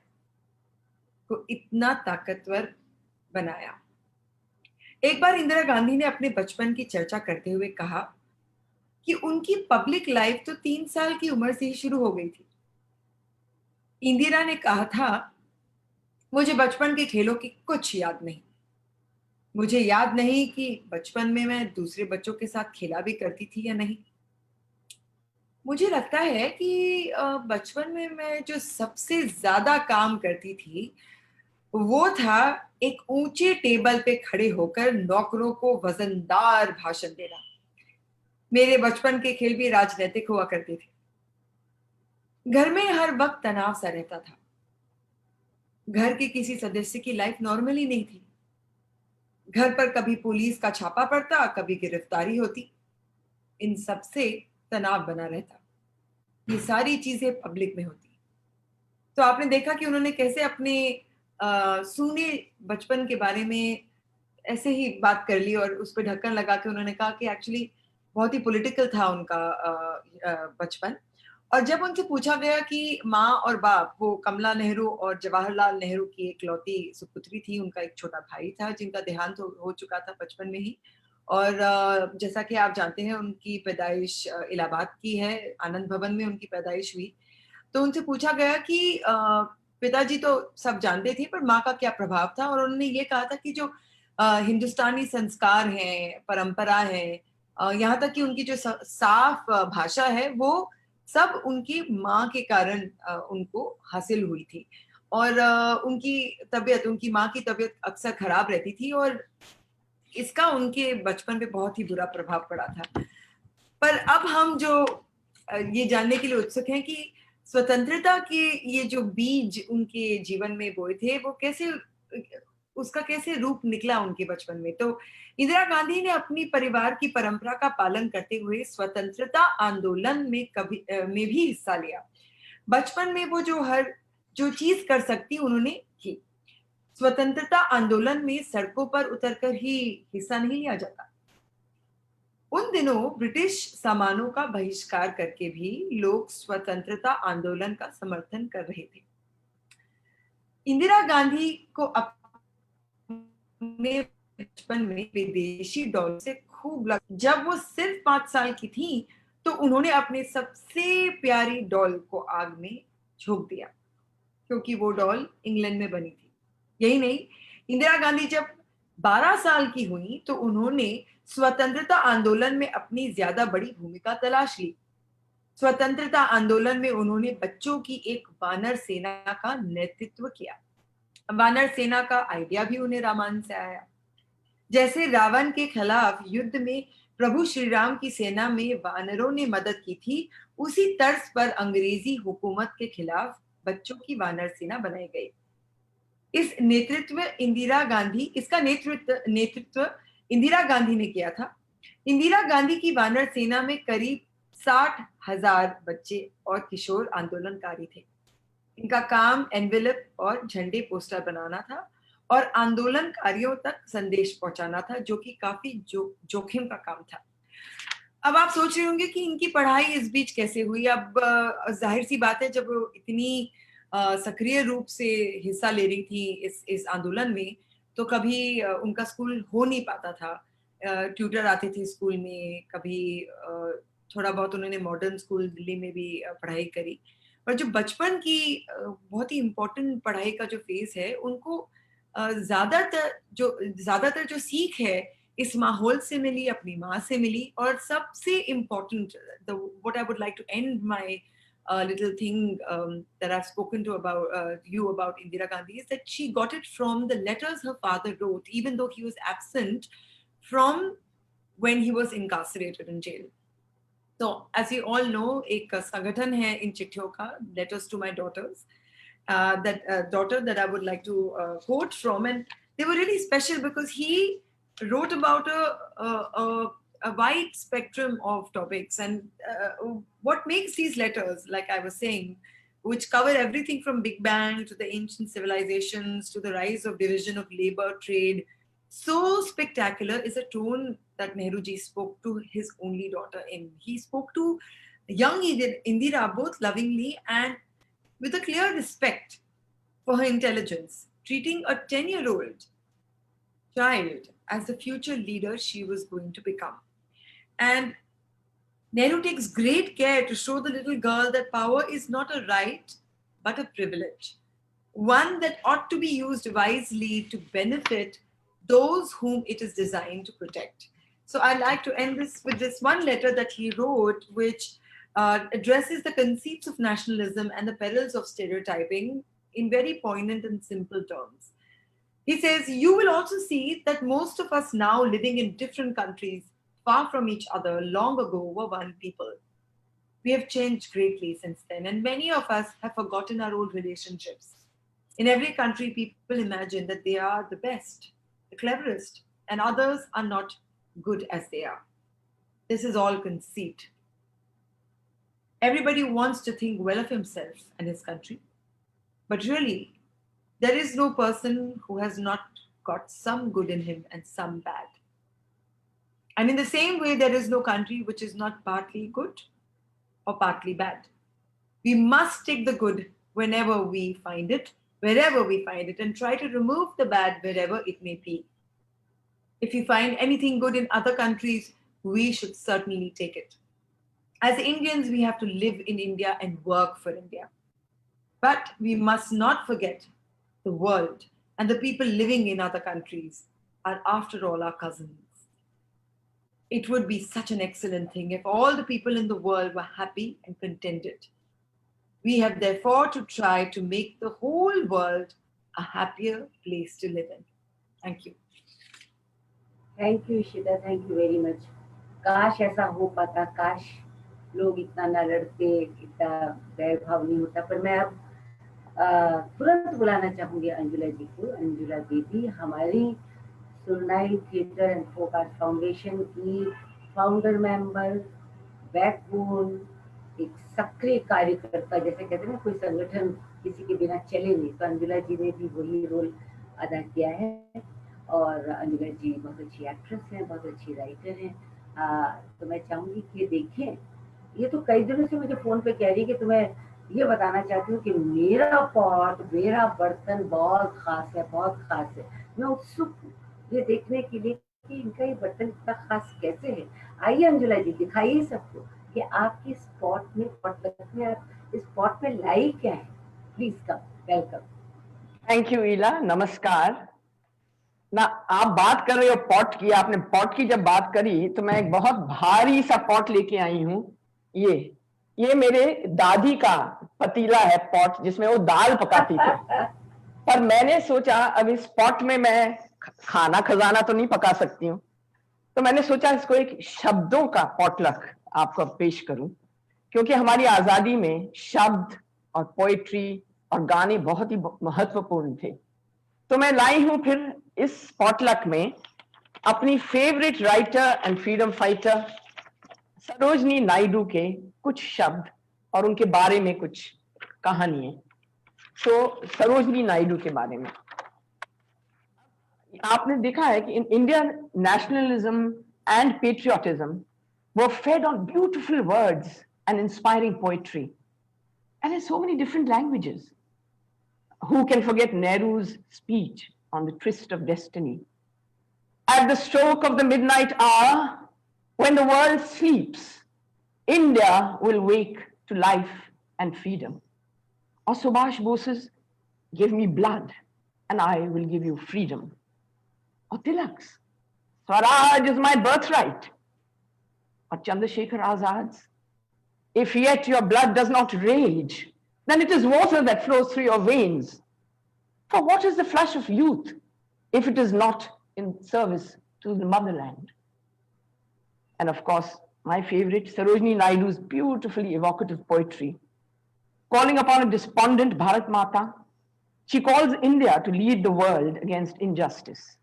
को इतना ताकतवर बनाया. एक बार इंदिरा गांधी ने अपने बचपन की चर्चा करते हुए कहा कि उनकी पब्लिक लाइफ तो 3 साल की उम्र से ही शुरू हो गई थी. इंदिरा ने कहा था, मुझे बचपन के खेलों की कुछ याद नहीं. मुझे याद नहीं कि बचपन में मैं दूसरे बच्चों के साथ खेला भी करती थी या नहीं. मुझे लगता है कि बचपन में मैं जो सबसे ज्यादा काम करती थी वो था एक ऊंचे टेबल पे खड़े होकर नौकरों को वजनदार भाषण देना. मेरे बचपन के खेल भी राजनीतिक हुआ करते थे. घर में हर वक्त तनाव सा रहता था. घर के किसी सदस्य की लाइफ नॉर्मल ही नहीं थी. घर पर कभी पुलिस का छापा पड़ता, कभी गिरफ्तारी होती. इन सब से तनाव बना रहता. ये सारी चीजें पब्लिक में होती. तो आपने देखा कि उन्होंने कैसे अपने सूने बचपन के बारे में ऐसे ही बात कर ली और उस पर ढक्कन लगा के उन्होंने कहा कि एक्चुअली बहुत ही पॉलिटिकल था उनका बचपन. और जब उनसे पूछा गया कि माँ और बाप, वो कमला नेहरू और जवाहरलाल नेहरू की एकलौती सुपुत्री थी, उनका एक छोटा भाई था जिनका देहांत हो चुका था बचपन में ही. और जैसा कि आप जानते हैं उनकी पैदाइश इलाहाबाद की है, आनंद भवन में उनकी पैदाइश हुई. तो उनसे पूछा गया कि पिताजी तो सब जानते थे पर माँ का क्या प्रभाव था. और उन्होंने ये कहा था कि जो हिंदुस्तानी संस्कार हैं, परंपरा है, यहाँ तक कि उनकी जो साफ भाषा है, वो सब उनकी माँ के कारण उनको हासिल हुई थी. और उनकी माँ की तबीयत अक्सर खराब रहती थी और इसका उनके बचपन पे बहुत ही बुरा प्रभाव पड़ा था. पर अब हम जो ये जानने के लिए उत्सुक हैं कि स्वतंत्रता के ये जो बीज उनके जीवन में बोए थे, वो कैसे, उसका कैसे रूप निकला उनके बचपन में. तो इंदिरा गांधी ने अपनी परिवार की परंपरा का पालन करते हुए स्वतंत्रता आंदोलन में भी हिस्सा लिया. बचपन में वो जो चीज कर सकती उन्होंने की. स्वतंत्रता आंदोलन में सड़कों पर उतरकर ही हिस्सा नहीं लिया जाता. उन दिनों ब्रिटिश सामानों का बहिष्कार करके भी लोग स्वतंत्रता आंदोलन का समर्थन कर रहे थे. इंदिरा गांधी को अपने बचपन में विदेशी डॉलर से खूब लग. जब वो सिर्फ 5 साल की थी तो उन्होंने अपने सबसे प्यारी डॉल को आग में झोंक दिया क्योंकि वो डॉल इंग्लैंड में बनी थी. यही नहीं, इंदिरा गांधी जब 12 साल की हुई तो उन्होंने स्वतंत्रता आंदोलन में अपनी ज्यादा बड़ी भूमिका तलाश ली. स्वतंत्रता आंदोलन में उन्होंने बच्चों की एक वानर सेना का नेतृत्व किया. वानर सेना का आइडिया भी उन्हें रामायण से आया. जैसे रावण के खिलाफ युद्ध में प्रभु श्री राम की सेना में वानरों ने मदद की थी, उसी तर्ज पर अंग्रेजी हुकूमत के खिलाफ बच्चों की वानर सेना बनाई गई. इसका नेतृत्व इंदिरा गांधी ने किया था. इंदिरा गांधी की वानर सेना में करीब 60,000 बच्चे और किशोर आंदोलनकारी थे. इनका काम एनवेलप और झंडे पोस्टर बनाना था और आंदोलनकारियों तक संदेश पहुंचाना था, जो कि काफी जोखिम का काम था. अब आप सोच रहे होंगे कि इनकी पढ़ाई इस बीच कैसे हुई. अब जाहिर सी बात है, जब वो इतनी सक्रिय रूप से हिस्सा ले रही थी इस आंदोलन में, तो कभी उनका स्कूल हो नहीं पाता था. ट्यूटर आते थे स्कूल में, कभी थोड़ा बहुत उन्होंने मॉडर्न स्कूल दिल्ली में भी पढ़ाई करी. और जो बचपन की बहुत ही इम्पोर्टेंट पढ़ाई का जो फेज है, उनको ज्यादातर जो सीख है इस माहौल से मिली, अपनी माँ से मिली. और सबसे important, what I would like to end my little thing that I've spoken to about you about Indira Gandhi is that she got it from the letters her father wrote, even though he was absent from when he was incarcerated in jail. So, as you all know, एक संगठन है इन चिट्ठियों का, letters to my daughters, daughter that I would like to quote from, and they were really special because he wrote about a wide spectrum of topics, and what makes these letters, like I was saying, which cover everything from Big Bang to the ancient civilizations to the rise of division of labor, trade, so spectacular, is a tone that Nehruji spoke to his only daughter in. He spoke to young Indira both lovingly and with a clear respect for her intelligence, treating a 10-year-old child as the future leader she was going to become. And Nehru takes great care to show the little girl that power is not a right, but a privilege, one that ought to be used wisely to benefit those whom it is designed to protect. So I'd like to end this with this one letter that he wrote, which addresses the conceits of nationalism and the perils of stereotyping in very poignant and simple terms. He says, "You will also see that most of us now living in different countries, far from each other, long ago were one people. We have changed greatly since then, and many of us have forgotten our old relationships. In every country, people imagine that they are the best, the cleverest, and others are not good as they are. This is all conceit. Everybody wants to think well of himself and his country, but really, there is no person who has not got some good in him and some bad. And in the same way, there is no country which is not partly good or partly bad. We must take the good whenever we find it, wherever we find it, and try to remove the bad wherever it may be. If we find anything good in other countries, we should certainly take it. As Indians, we have to live in India and work for India. But we must not forget the world and the people living in other countries are, after all, our cousins. It would be such an excellent thing if all the people in the world were happy and contented. We have therefore to try to make the whole world a happier place to live in. Thank you. Thank you Ishita, thank you very much. काश ऐसा हो पाता, काश लोग इतना ना लड़ते, इतना वैरभाव नहीं होता. पर मैं अब तुरंत बुलाना चाहूंगी अंजुला जी को. अंजुला दीदी हमारी Surnai theatre and folk art foundation की फाउंडर मेंबर, बैकबोन, एक सक्रिय कार्यकर्ता. जैसे कहते हैं ना, कोई संगठन किसी के बिना चले नहीं, तो अंजुला जी ने भी वही रोल अदा किया है. और अंजुला जी बहुत अच्छी एक्ट्रेस हैं, बहुत अच्छी राइटर हैं. तो मैं चाहूंगी कि देखें, ये तो कई दिनों से मुझे फोन पे कह रही है कि तुम्हें ये बताना चाहती हूँ कि मेरा पॉट, मेरा बर्तन बहुत खास है, बहुत खास है. मैं उत्सुक हूँ ये देखने के लिए कि इनका ये बर्तन इतना खास कैसे है. आइए अंजुला जी, दिखाइए सबको कि आपकी इस पॉट में, आप इस पॉट में लाई क्या है. Please come, welcome. Thank you Ila, नमस्कार. ना आप बात कर रहे हो पॉट की, आपने पॉट की जब बात करी तो मैं एक बहुत भारी सा पॉट लेके आई हूँ. ये मेरे दादी का पतीला है, पॉट, जिसमें वो दाल पकाती थी. पर मैंने सोचा अब इस पॉट में मैं खाना खजाना तो नहीं पका सकती हूँ, तो मैंने सोचा इसको एक शब्दों का पॉटलक आपको पेश करूं, क्योंकि हमारी आजादी में शब्द और पोएट्री और गाने बहुत ही महत्वपूर्ण थे. तो मैं लाई हूं फिर इस पॉटलक में अपनी favourite writer and freedom fighter Sarojini Naidu के कुछ शब्द और उनके बारे में कुछ कहानियां. तो सरोजनी नायडू के बारे में आपने देखा है कि in India nationalism and patriotism were fed on beautiful words and inspiring poetry, and in so many different languages. Who can forget Nehru's speech on the tryst of destiny? At the stroke of the midnight hour, when the world sleeps, India will wake to life and freedom. or Subhash Bose's give me blood and I will give you freedom, or Tilak's Swaraj is my birthright, or Chandrasekhar Azad's if yet your blood does not rage, then it is water that flows through your veins. For what is the flush of youth if it is not in service to the motherland? And of course, my favorite, Sarojini Naidu's beautifully evocative poetry. Calling upon a despondent Bharat Mata, she calls India to lead the world against injustice.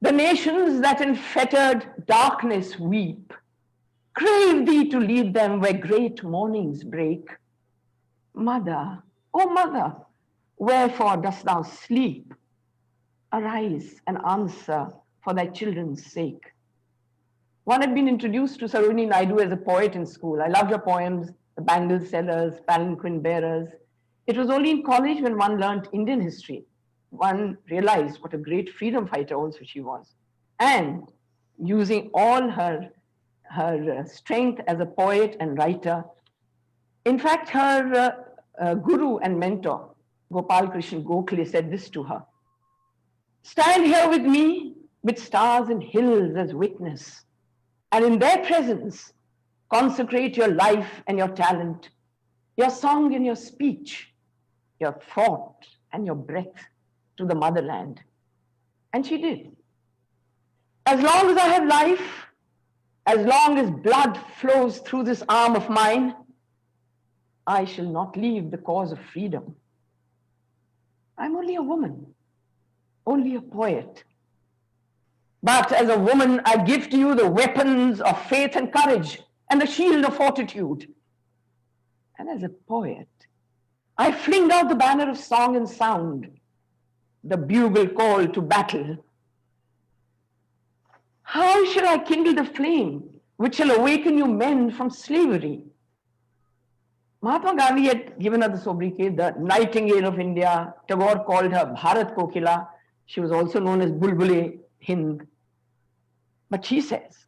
The nations that in fettered darkness weep, crave thee to lead them where great mornings break. Mother, O mother, wherefore dost thou sleep? Arise and answer for thy children's sake. One had been introduced to Sarojini Naidu as a poet in school. I loved her poems, The Bangle Sellers, Palanquin Bearers. It was only in college when one learned Indian history, one realized what a great freedom fighter also she was. And using all her strength as a poet and writer. In fact, her guru and mentor, Gopal Krishna Gokhale, said this to her: stand here with me with stars and hills as witness, and in their presence, consecrate your life and your talent, your song and your speech, your thought and your breath to the motherland. And she did. As long as I have life, as long as blood flows through this arm of mine, I shall not leave the cause of freedom. I'm only a woman, only a poet. But as a woman, I give to you the weapons of faith and courage and the shield of fortitude. And as a poet, I fling out the banner of song and sound, the bugle call to battle. How shall I kindle the flame which shall awaken you men from slavery? Mahatma Gandhi had given her the sobriquet, the Nightingale of India. Tagore called her Bharat Kokila. She was also known as Bulbul-e Hind. But she says,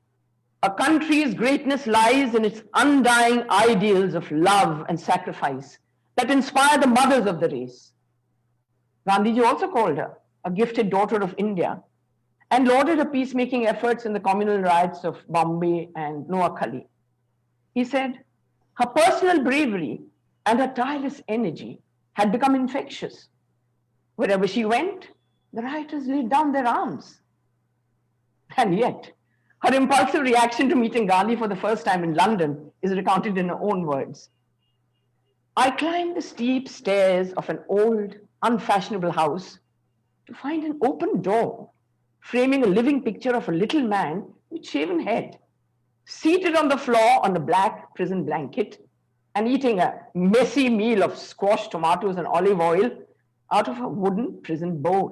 a country's greatness lies in its undying ideals of love and sacrifice that inspire the mothers of the race. Gandhiji also called her a gifted daughter of India and lauded her peacemaking efforts in the communal riots of Bombay and Noakhali. He said, her personal bravery and her tireless energy had become infectious. Wherever she went, the rioters laid down their arms. And yet, her impulsive reaction to meeting Gandhi for the first time in London is recounted in her own words. I climbed the steep stairs of an old, unfashionable house to find an open door framing a living picture of a little man with shaven head, seated on the floor on a black prison blanket and eating a messy meal of squashed tomatoes and olive oil out of a wooden prison bowl.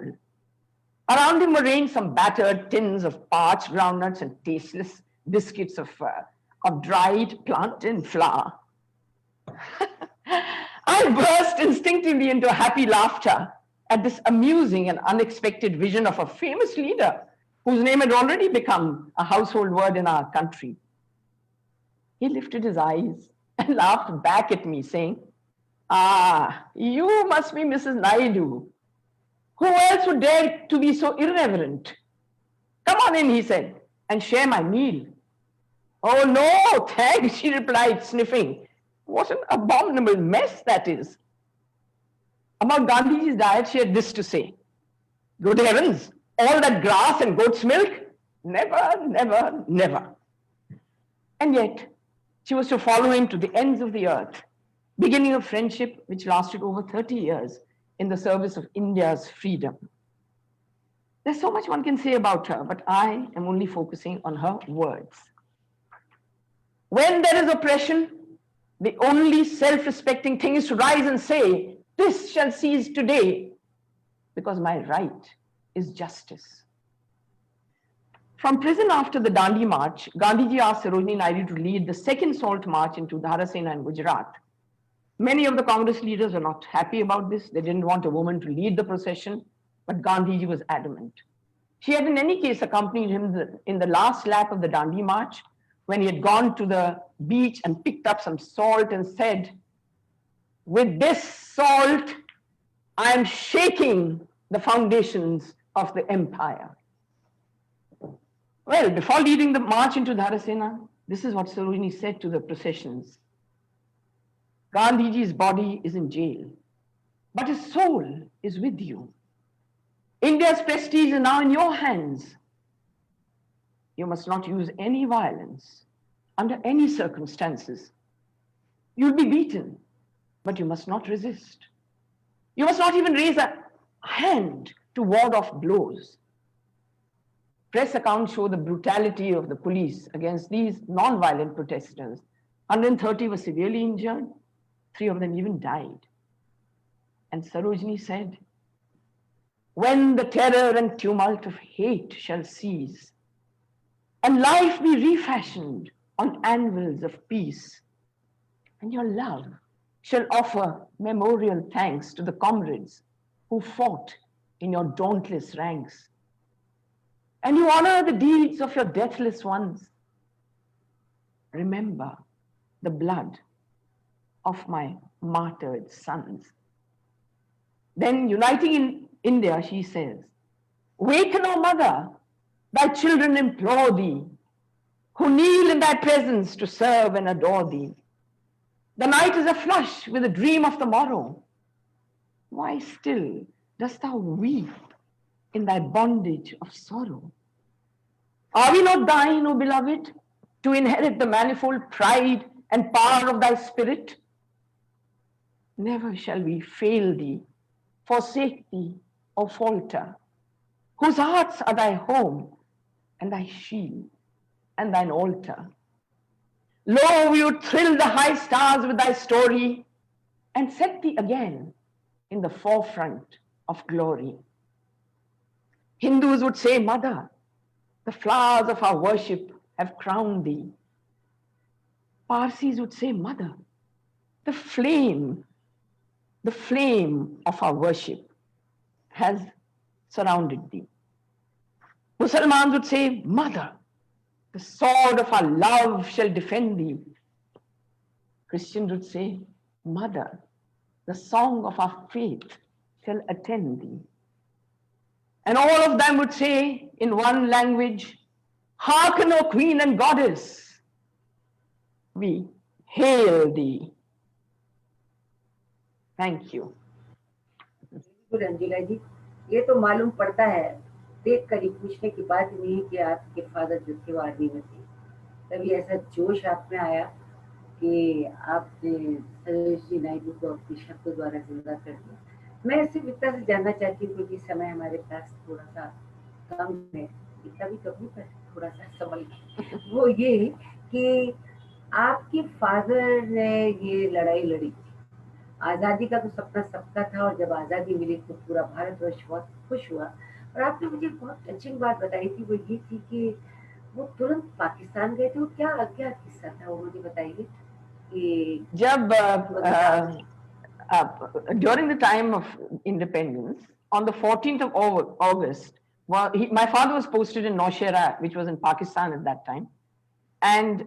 Around him were ranged some battered tins of parched groundnuts and tasteless biscuits of dried plantain flour. I burst instinctively into a happy laughter at this amusing and unexpected vision of a famous leader whose name had already become a household word in our country. He lifted his eyes and laughed back at me, saying, "Ah, you must be Mrs. Naidu. Who else would dare to be so irreverent? Come on in," he said, "and share my meal." "Oh, no, thanks," she replied, sniffing. "What an abominable mess that is." About Gandhiji's diet, she had this to say: "Good heavens, all that grass and goat's milk? Never, never, never." And yet, she was to follow him to the ends of the earth, beginning a friendship which lasted over 30 years in the service of India's freedom. There's so much one can say about her, but I am only focusing on her words. When there is oppression, the only self-respecting thing is to rise and say, "This shall cease today, because my right is justice." From prison after the Dandi March, Gandhiji asked Sarojini Naidu to lead the second Salt March into Dharasena in Gujarat. Many of the Congress leaders were not happy about this. They didn't want a woman to lead the procession, but Gandhiji was adamant. She had in any case accompanied him in the last lap of the Dandi March when he had gone to the beach and picked up some salt and said, with this salt, I am shaking the foundations of the empire. Well, before leading the march into Dharasena, this is what Sarojini said to the processions. Gandhiji's body is in jail, but his soul is with you. India's prestige is now in your hands. You must not use any violence under any circumstances. You'll be beaten, but you must not resist. You must not even raise a hand to ward off blows. Press accounts show the brutality of the police against these non-violent protesters. 130 were severely injured, 3 of them even died. And Sarojini said, when the terror and tumult of hate shall cease, and life be refashioned on anvils of peace, and your love shall offer memorial thanks to the comrades who fought in your dauntless ranks, and you honor the deeds of your deathless ones, remember the blood of my martyred sons. Then, uniting in India, she says, waken, O mother, thy children implore thee, who kneel in thy presence to serve and adore thee. The night is aflush with the dream of the morrow. Why still dost thou weep in thy bondage of sorrow? Are we not thine, O beloved, to inherit the manifold pride and power of thy spirit? Never shall we fail thee, forsake thee, or falter, whose hearts are thy home, and thy shield, and thine altar. Lo, we would thrill the high stars with thy story, and set thee again in the forefront of glory. Hindus would say, Mother, the flowers of our worship have crowned thee. Parsis would say, Mother, the flame of our worship has surrounded thee. Muslims would say, Mother, the sword of our love shall defend thee. Christians would say, Mother, the song of our faith shall attend thee. And all of them would say in one language, hearken, O Queen and Goddess, we hail thee. Thank you. रंजीला जी, ये तो मालूम पड़ता है, देख कर ही पूछने की बात नहीं है कि आपके फादर जो थे वो आर्मी में थे। तभी ऐसा जोश आप में आया कि आपने सरोजिनी नायडू को अपने शब्दों द्वारा जिंदा कर दिया। मैं सिर्फ इतना से जानना चाहती हूँ, क्योंकि समय हमारे पास थोड़ा सा कम है, इतना भी कम पर थोड़ा सा संभल के, वो ये कि आपके फादर ने ये लड़ाई लड़ी थी। आज़ादी का तो सपना सबका था, और जब आज़ादी मिली तो पूरा भारतवर्ष बहुत खुश हुआ। और आपने मुझे बहुत अच्छी बात बताई थी, वो ये थी कि वो तुरंत पाकिस्तान गए थे। वो क्या क्या किस्सा था, वो मुझे बताइए कि जब during the time of independence, on the 14th of August, my father was posted in Nowshera, which was in Pakistan at that time, and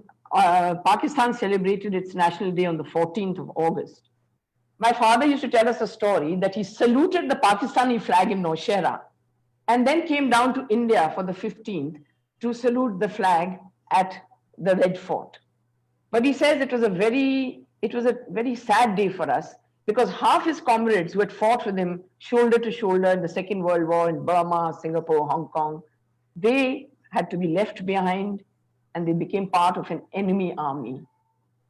Pakistan celebrated its National Day on the 14th of August. My father used to tell us a story that he saluted the Pakistani flag in Nowshera and then came down to India for the 15th to salute the flag at the Red Fort. But he says it was a very sad day for us, because half his comrades who had fought with him shoulder to shoulder in the Second World War in Burma, Singapore, Hong Kong, they had to be left behind and they became part of an enemy army.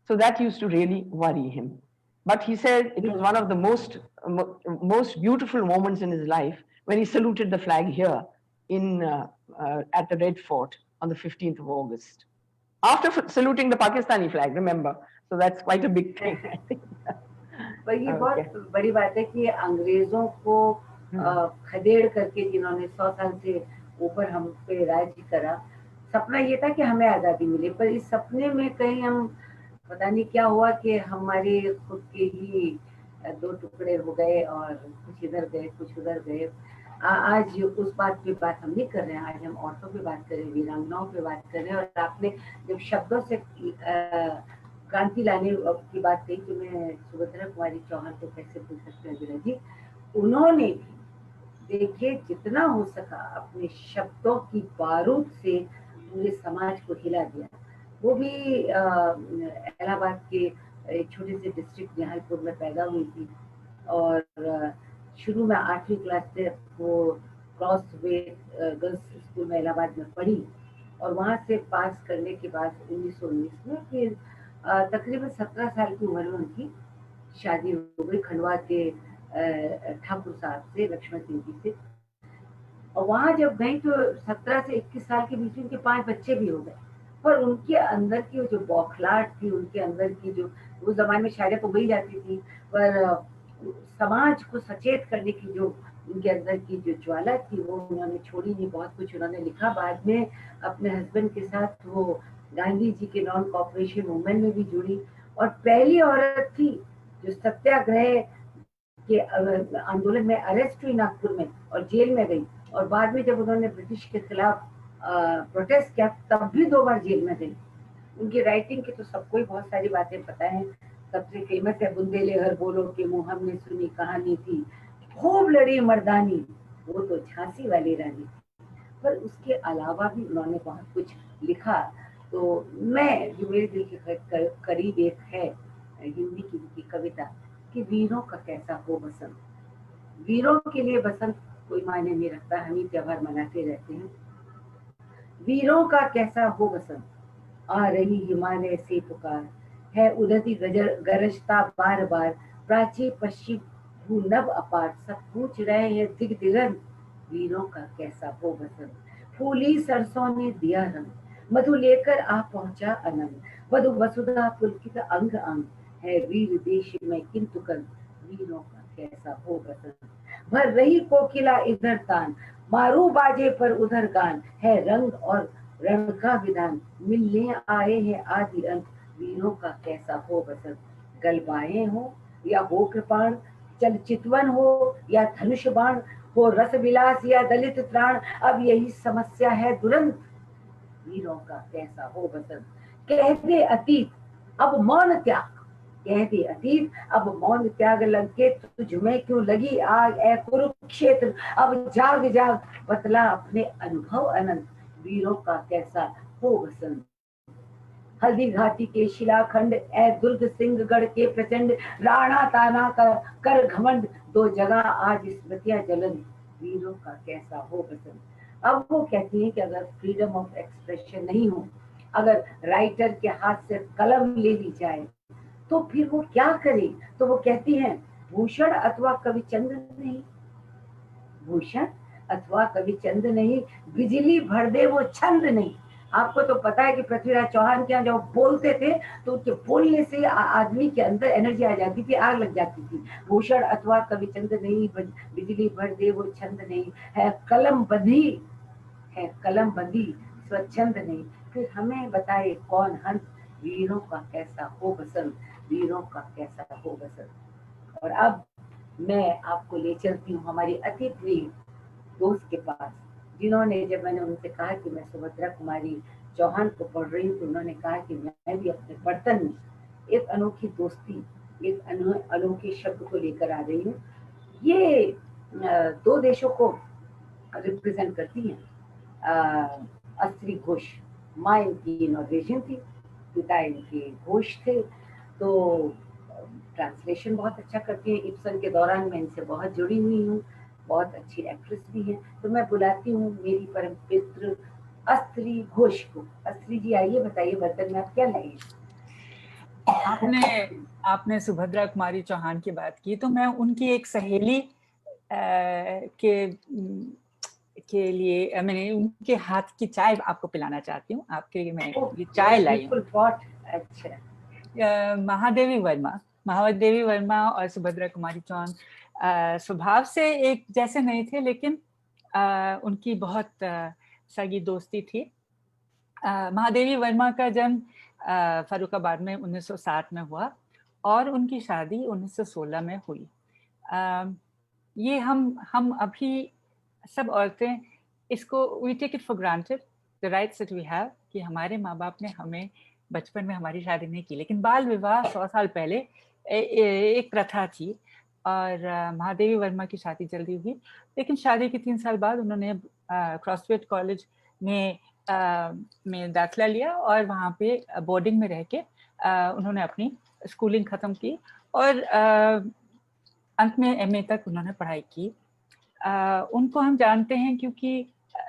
So that used to really worry him. But he said it was one of the most beautiful moments in his life when he saluted the flag here at the Red Fort on the 15th of August. After saluting the Pakistani flag, remember, so that's quite a big thing, I think. पर ये बहुत बड़ी बात है कि अंग्रेजों को खदेड़ करके जिन्होंने 100 साल से ऊपर हम पे राज्य करा, सपना ये था कि हमें आज़ादी मिले, पर इस सपने में कहीं हम पता नहीं क्या हुआ कि हमारे खुद के ही 2 टुकड़े हो गए, और कुछ इधर गए कुछ उधर गए। आज उस बात पे बात हम नहीं कर रहे हैं, आज हम औरतों पे बात कर रहे हैं, वीरांगनाओं पे बात कर रहे हैं। और आपने जब शब्दों से क्रांति लाने की बात कही, तो मैं सुभद्रा कुमारी चौहान को कैसे भूल सकते हैं विरा जी। उन्होंने देखिए जितना हो सका अपने शब्दों की बारूद से पूरे समाज को हिला दिया। वो भी इलाहाबाद के एक छोटे से डिस्ट्रिक्ट जहालपुर में पैदा हुई थी और शुरू में 8वीं क्लास तक वो क्रॉस वे गर्ल्स स्कूल में इलाहाबाद में पढ़ी और वहाँ से पास करने के बाद 1919 में फिर तकरीबन 17 साल की उम्र में उनकी शादी हो गई खंडवा के ठाकुर साहब से, लक्ष्मण सिंह जी से। और वहां जब गई तो 17 से 21 साल के बीच में उनके 5 बच्चे भी हो गए, पर उनके अंदर की जो बौखलाहट थी, उनके अंदर की जो उस जमाने में शायद तो गई जाती थी, पर समाज को सचेत करने की जो उनके अंदर की जो ज्वाला थी वो उन्होंने छोड़ी नहीं। बहुत कुछ उन्होंने लिखा। बाद में अपने हस्बैंड के साथ वो गांधी जी के नॉन कॉपरेशन मूवमेंट में भी जुड़ी और पहली औरत थी जो सत्याग्रह के आंदोलन में अरेस्ट हुई नागपुर में और जेल में गई। और बाद में जब उन्होंने ब्रिटिश के खिलाफ प्रोटेस्ट किया तब भी 2 बार जेल में गई। उनकी राइटिंग की तो सबको ही बहुत सारी बातें पता है। सबसे फेमस है बुंदेले हर बोलो के मुंह हमने सुनी कहानी थी, खूब लड़ी मर्दानी वो तो झांसी वाली रानी। पर उसके अलावा भी उन्होंने बहुत कुछ लिखा। तो मैं जो मेरे दिल के करीब एक है हिंदी की कविता कि वीरों का कैसा हो बसंत। वीरों के लिए बसंत कोई मायने नहीं रखता, हम ही त्योहार मनाते रहते हैं। वीरों का कैसा हो बसंत, आ रही हिमालय से पुकार, है उदती गरजता बार बार, प्राची पश्चिम भू नभ अपार, सब पूछ रहे हैं दिग दिगंत, वीरों का कैसा हो बसंत। फूली सरसों ने दिया रंग, मधु लेकर आ पहुंचा अनंत, वधु वसुधा पुलकित अंग अंग, है वीर देश में किंतु कंत, वीरों का कैसा हो बसंत। भर रही कोकिला इधर तान, मारू बाजे पर उधर गान, है रंग और रण का विधान, मिलने आए हैं आदि अंत, वीरों का कैसा हो बसंत। गलबाएं हो या हो कृपाण, चल चितवन हो या धनुष बाण, हो रस विलास या दलित त्राण, अब यही समस्या है दुरंत, वीरों का कैसा हो बसंत। कह दे अतीत अब मौन त्याग, कह दे अतीत अब मौन त्याग, लंके तुझ में क्यों लगी आग, ए कुरुक्षेत्र अब जाग जाग, बतला अपने अनुभव अनंत, वीरों का कैसा हो बसंत। हल्दी घाटी के शिलाखंड, ए दुर्ग सिंहगढ़ के प्रचंड, राणा ताना कर घमंड, 2 जगह आज स्मृतियां जलन, वीरों का कैसा हो बसंत। अब वो कहती हैं कि अगर फ्रीडम ऑफ एक्सप्रेशन नहीं हो, अगर राइटर के हाथ से कलम ले ली जाए तो फिर वो क्या करे। तो वो कहती हैं भूषण अथवा कवि चंद नहीं, भूषण अथवा कवि चंद नहीं, बिजली भर दे वो छंद नहीं। आपको तो पता है कि पृथ्वीराज चौहान के यहाँ जब बोलते थे तो उनके बोलने से आदमी के अंदर एनर्जी आ जाती थी, आग लग जाती थी। भूषण अथवा कवि चंद नहीं, बिजली भर दे वो छंद नहीं, है कलम बंधी, है कलम बंधी स्वच्छंद नहीं। फिर हमें बताए कौन हंस, वीरों का कैसा हो बसंत, वीरों का कैसा हो बसंत। और अब मैं आपको ले चलती हूँ हमारी अति प्रिय दोस्त के पास, जिन्होंने जब मैंने उनसे कहा कि मैं सुभद्रा कुमारी चौहान को पढ़ रही हूँ तो उन्होंने कहा कि मैं भी अपने बर्तन में एक अनोखी दोस्ती, एक अनोखे शब्द को लेकर आ रही हूँ। ये 2 देशों को रिप्रेजेंट करती हैं। अस्त्री घोष, माँ इनकी नॉर्वेजियन थी, पिता इनके घोष थे, तो ट्रांसलेशन बहुत अच्छा करती है। इब्सन के दौरान मैं इनसे बहुत जुड़ी हुई हूँ, बहुत अच्छी एक्ट्रेस भी है। तो मैं बुलाती हूँ मेरी परम पित्र अस्त्री घोष को। अस्त्री जी आइए, बताइए बर्तन में आप क्या लाइए। आपने सुभद्रा कुमारी चौहान की बात की तो मैं उनकी एक सहेली के लिए मैंने उनके हाथ की चाय आपको पिलाना चाहती हूँ। आपके लिए मैं ये चाय लाई हूँ। अच्छा। महादेवी वर्मा और सुभद्रा कुमारी चौहान स्वभाव से एक जैसे नहीं थे, लेकिन उनकी बहुत सगी दोस्ती थी। महादेवी वर्मा का जन्म फर्रुखाबाद में 1960 में हुआ और उनकी शादी 1916 में हुई। ये हम अभी सब औरतें इसको we take it for granted the rights that we have, कि हमारे माँ बाप ने हमें बचपन में हमारी शादी नहीं की, लेकिन बाल विवाह 100 साल पहले एक प्रथा थी। और महादेवी वर्मा की शादी जल्दी हुई, लेकिन शादी के 3 साल बाद उन्होंने क्रॉसफिट कॉलेज में दाखिला लिया और वहाँ पे बोर्डिंग में रह के उन्होंने अपनी स्कूलिंग खत्म की और अंत में एमए तक उन्होंने पढ़ाई की। उनको हम जानते हैं क्योंकि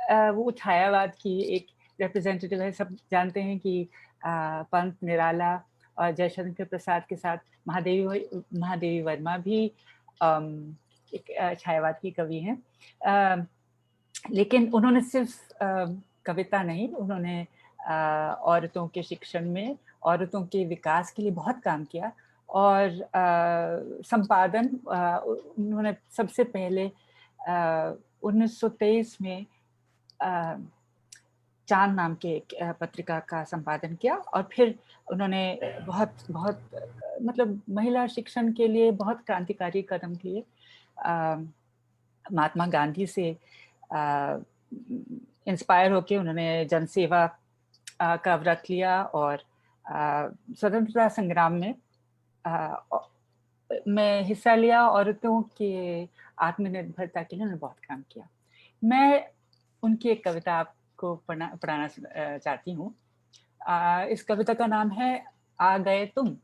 वो छायावाद की एक रिप्रेजेंटेटिव है। सब जानते हैं कि पंत निराला और जयशंकर प्रसाद के साथ महादेवी वर्मा भी एक छायावाद की कवि हैं। लेकिन उन्होंने सिर्फ कविता नहीं, उन्होंने औरतों के शिक्षण में, औरतों के विकास के लिए बहुत काम किया। और संपादन उन्होंने सबसे पहले 1923 में चांद नाम के एक पत्रिका का संपादन किया। और फिर उन्होंने बहुत मतलब महिला शिक्षण के लिए बहुत क्रांतिकारी कदम लिए। महात्मा गांधी से इंस्पायर होके उन्होंने जनसेवा का व्रत लिया और स्वतंत्रता संग्राम में हिस्सा लिया। औरतों के आत्मनिर्भरता के लिए उन्होंने बहुत काम किया। मैं उनकी एक कविता आपको पढ़ाना चाहती हूँ। इस कविता का नाम है आ गए तुम।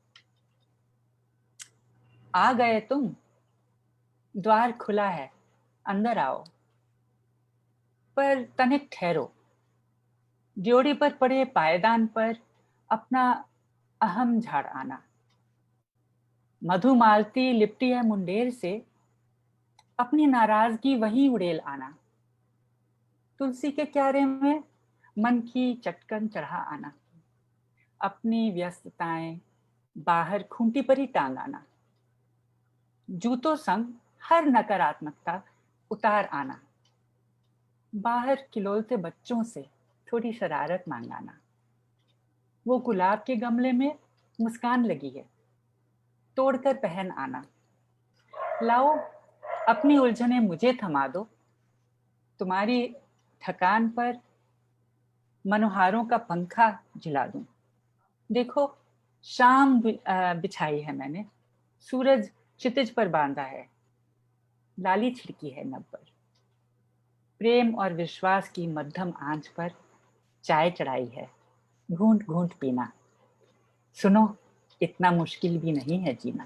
आ गए तुम, द्वार खुला है, अंदर आओ, पर तनिक ठहरो। ड्योढ़ी पर पड़े पायदान पर अपना अहम झाड़ आना। मधुमालती लिपटी है मुंडेर से, अपनी नाराजगी वहीं उड़ेल आना। तुलसी के क्यारे में मन की चटकन चढ़ा आना। अपनी व्यस्तताएं बाहर खूंटी पर ही टांग आना। जूतों संग हर नकारात्मकता उतार आना। बाहर खिलौते बच्चों से थोड़ी शरारत मांगाना। वो गुलाब के गमले में मुस्कान लगी है, तोड़कर पहन आना। लाओ अपनी उलझने मुझे थमा दो, तुम्हारी थकान पर मनोहारों का पंखा झुला दूं। देखो शाम बिछाई है मैंने, सूरज क्षितिज पर बांधा है, लाली छिड़की है नभ पर। प्रेम और विश्वास की मध्यम आंच पर चाय चढ़ाई है, घूंट घूंट पीना। सुनो इतना मुश्किल भी नहीं है जीना।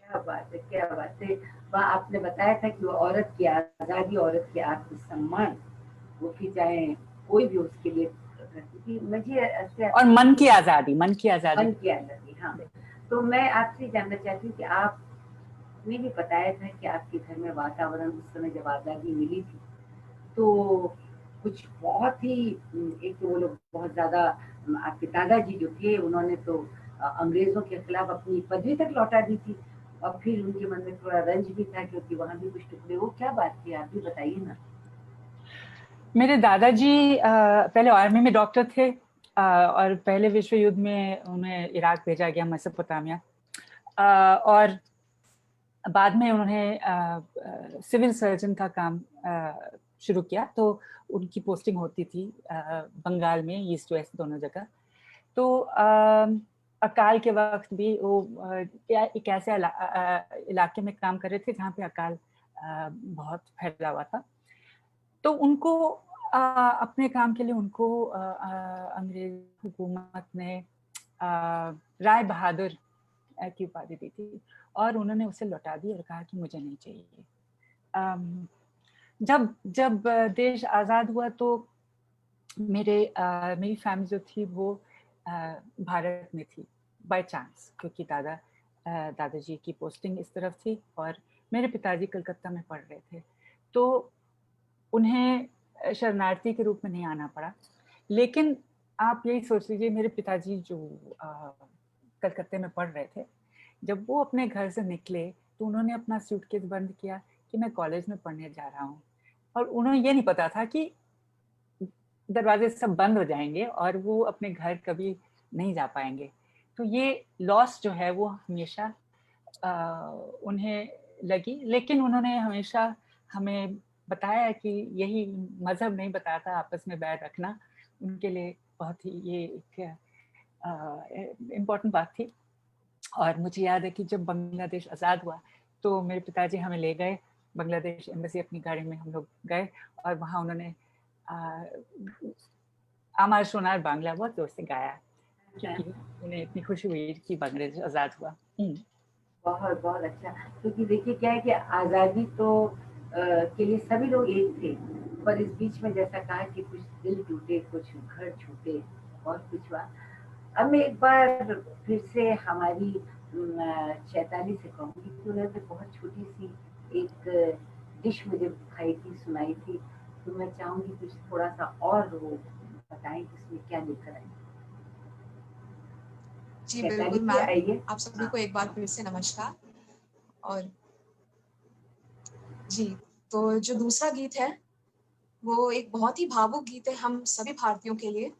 क्या बात है, क्या बात है। वह आपने बताया था कि वो औरत की आजादी, औरत के आत्मसम्मान, वो कि चाहे कोई भी उसके लिए करती थी। मुझे और मन की आजादी, मन की आजादी, मन की आजादी। हाँ, तो मैं आपसे जानना चाहती हूँ कि आपने भी बताया था कि आपके घर में वातावरण उस समय जब आजादी मिली थी तो कुछ बहुत ही, एक तो वो लोग बहुत ज्यादा, आपके दादाजी जो थे उन्होंने तो अंग्रेजों के खिलाफ अपनी पदवी तक लौटा दी थी। और फिर उनके मन में थोड़ा रंज भी था क्योंकि वहां भी कुछ टुकड़े, वो क्या बात थी, आप भी बताइए ना। मेरे दादाजी पहले आर्मी में डॉक्टर थे और पहले विश्व युद्ध में उन्हें इराक भेजा गया, मेसोपोटामिया। और बाद में उन्होंने सिविल सर्जन का काम शुरू किया। तो उनकी पोस्टिंग होती थी बंगाल में, ईस्ट वेस्ट दोनों जगह। तो अकाल के वक्त भी वो एक ऐसे इलाके में काम कर रहे थे जहाँ पे अकाल बहुत फैला हुआ था। तो उनको अपने काम के लिए उनको अंग्रेज हुकूमत ने राय बहादुर की उपाधि दी थी और उन्होंने उसे लौटा दी और कहा कि मुझे नहीं चाहिए। जब देश आज़ाद हुआ तो मेरी फैमिली जो थी वो भारत में थी बाय चांस, क्योंकि दादाजी की पोस्टिंग इस तरफ थी और मेरे पिताजी कलकत्ता में पढ़ रहे थे। तो उन्हें शरणार्थी के रूप में नहीं आना पड़ा। लेकिन आप यही सोच लीजिए, मेरे पिताजी जो कलकत्ते में पढ़ रहे थे, जब वो अपने घर से निकले तो उन्होंने अपना सूटकेस बंद किया कि मैं कॉलेज में पढ़ने जा रहा हूँ। और उन्हें ये नहीं पता था कि दरवाजे सब बंद हो जाएंगे और वो अपने घर कभी नहीं जा पाएंगे। तो ये लॉस जो है वो हमेशा उन्हें लगी। लेकिन उन्होंने हमेशा हमें बताया कि यही मजहब नहीं बताता आपस में बैर रखना, उनके लिए बहुत ही ये एक इम्पोर्टेंट बात थी। और मुझे याद है कि जब बांग्लादेश आज़ाद हुआ तो मेरे पिताजी हमें ले गए बांग्लादेश एम्बेसी, अपनी गाड़ी में हम लोग गए और वहाँ उन्होंने आमार सोनार बांग्ला बहुत जोर से गाया, क्योंकि उन्हें इतनी खुशी हुई कि बांग्लादेश आज़ाद हुआ। बहुत बहुत अच्छा, क्योंकि देखिए क्या है कि आज़ादी तो के लिए सभी लोग एक थे, पर इस बीच में जैसा कहा कि कुछ दिल टूटे, कुछ घर छूटे, बहुत कुछ हुआ। अब मैं एक बार फिर से हमारी चैताली से कहूँगी कि उन्होंने बहुत छोटी सी एक डिश मुझे खाई थी, सुनाई थी, तो मैं चाहूँगी कुछ थोड़ा सा और वो बताएं कि इसमें क्या लेकर आई। जी चैताली बिल्कुल जी मैम, आइए। आप सभी को एक बार फिर से नमस्कार। और जी, तो जो दूसरा गीत है, वो एक बहुत ही भावुक गीत है हम सभी भारतीयों के लिए।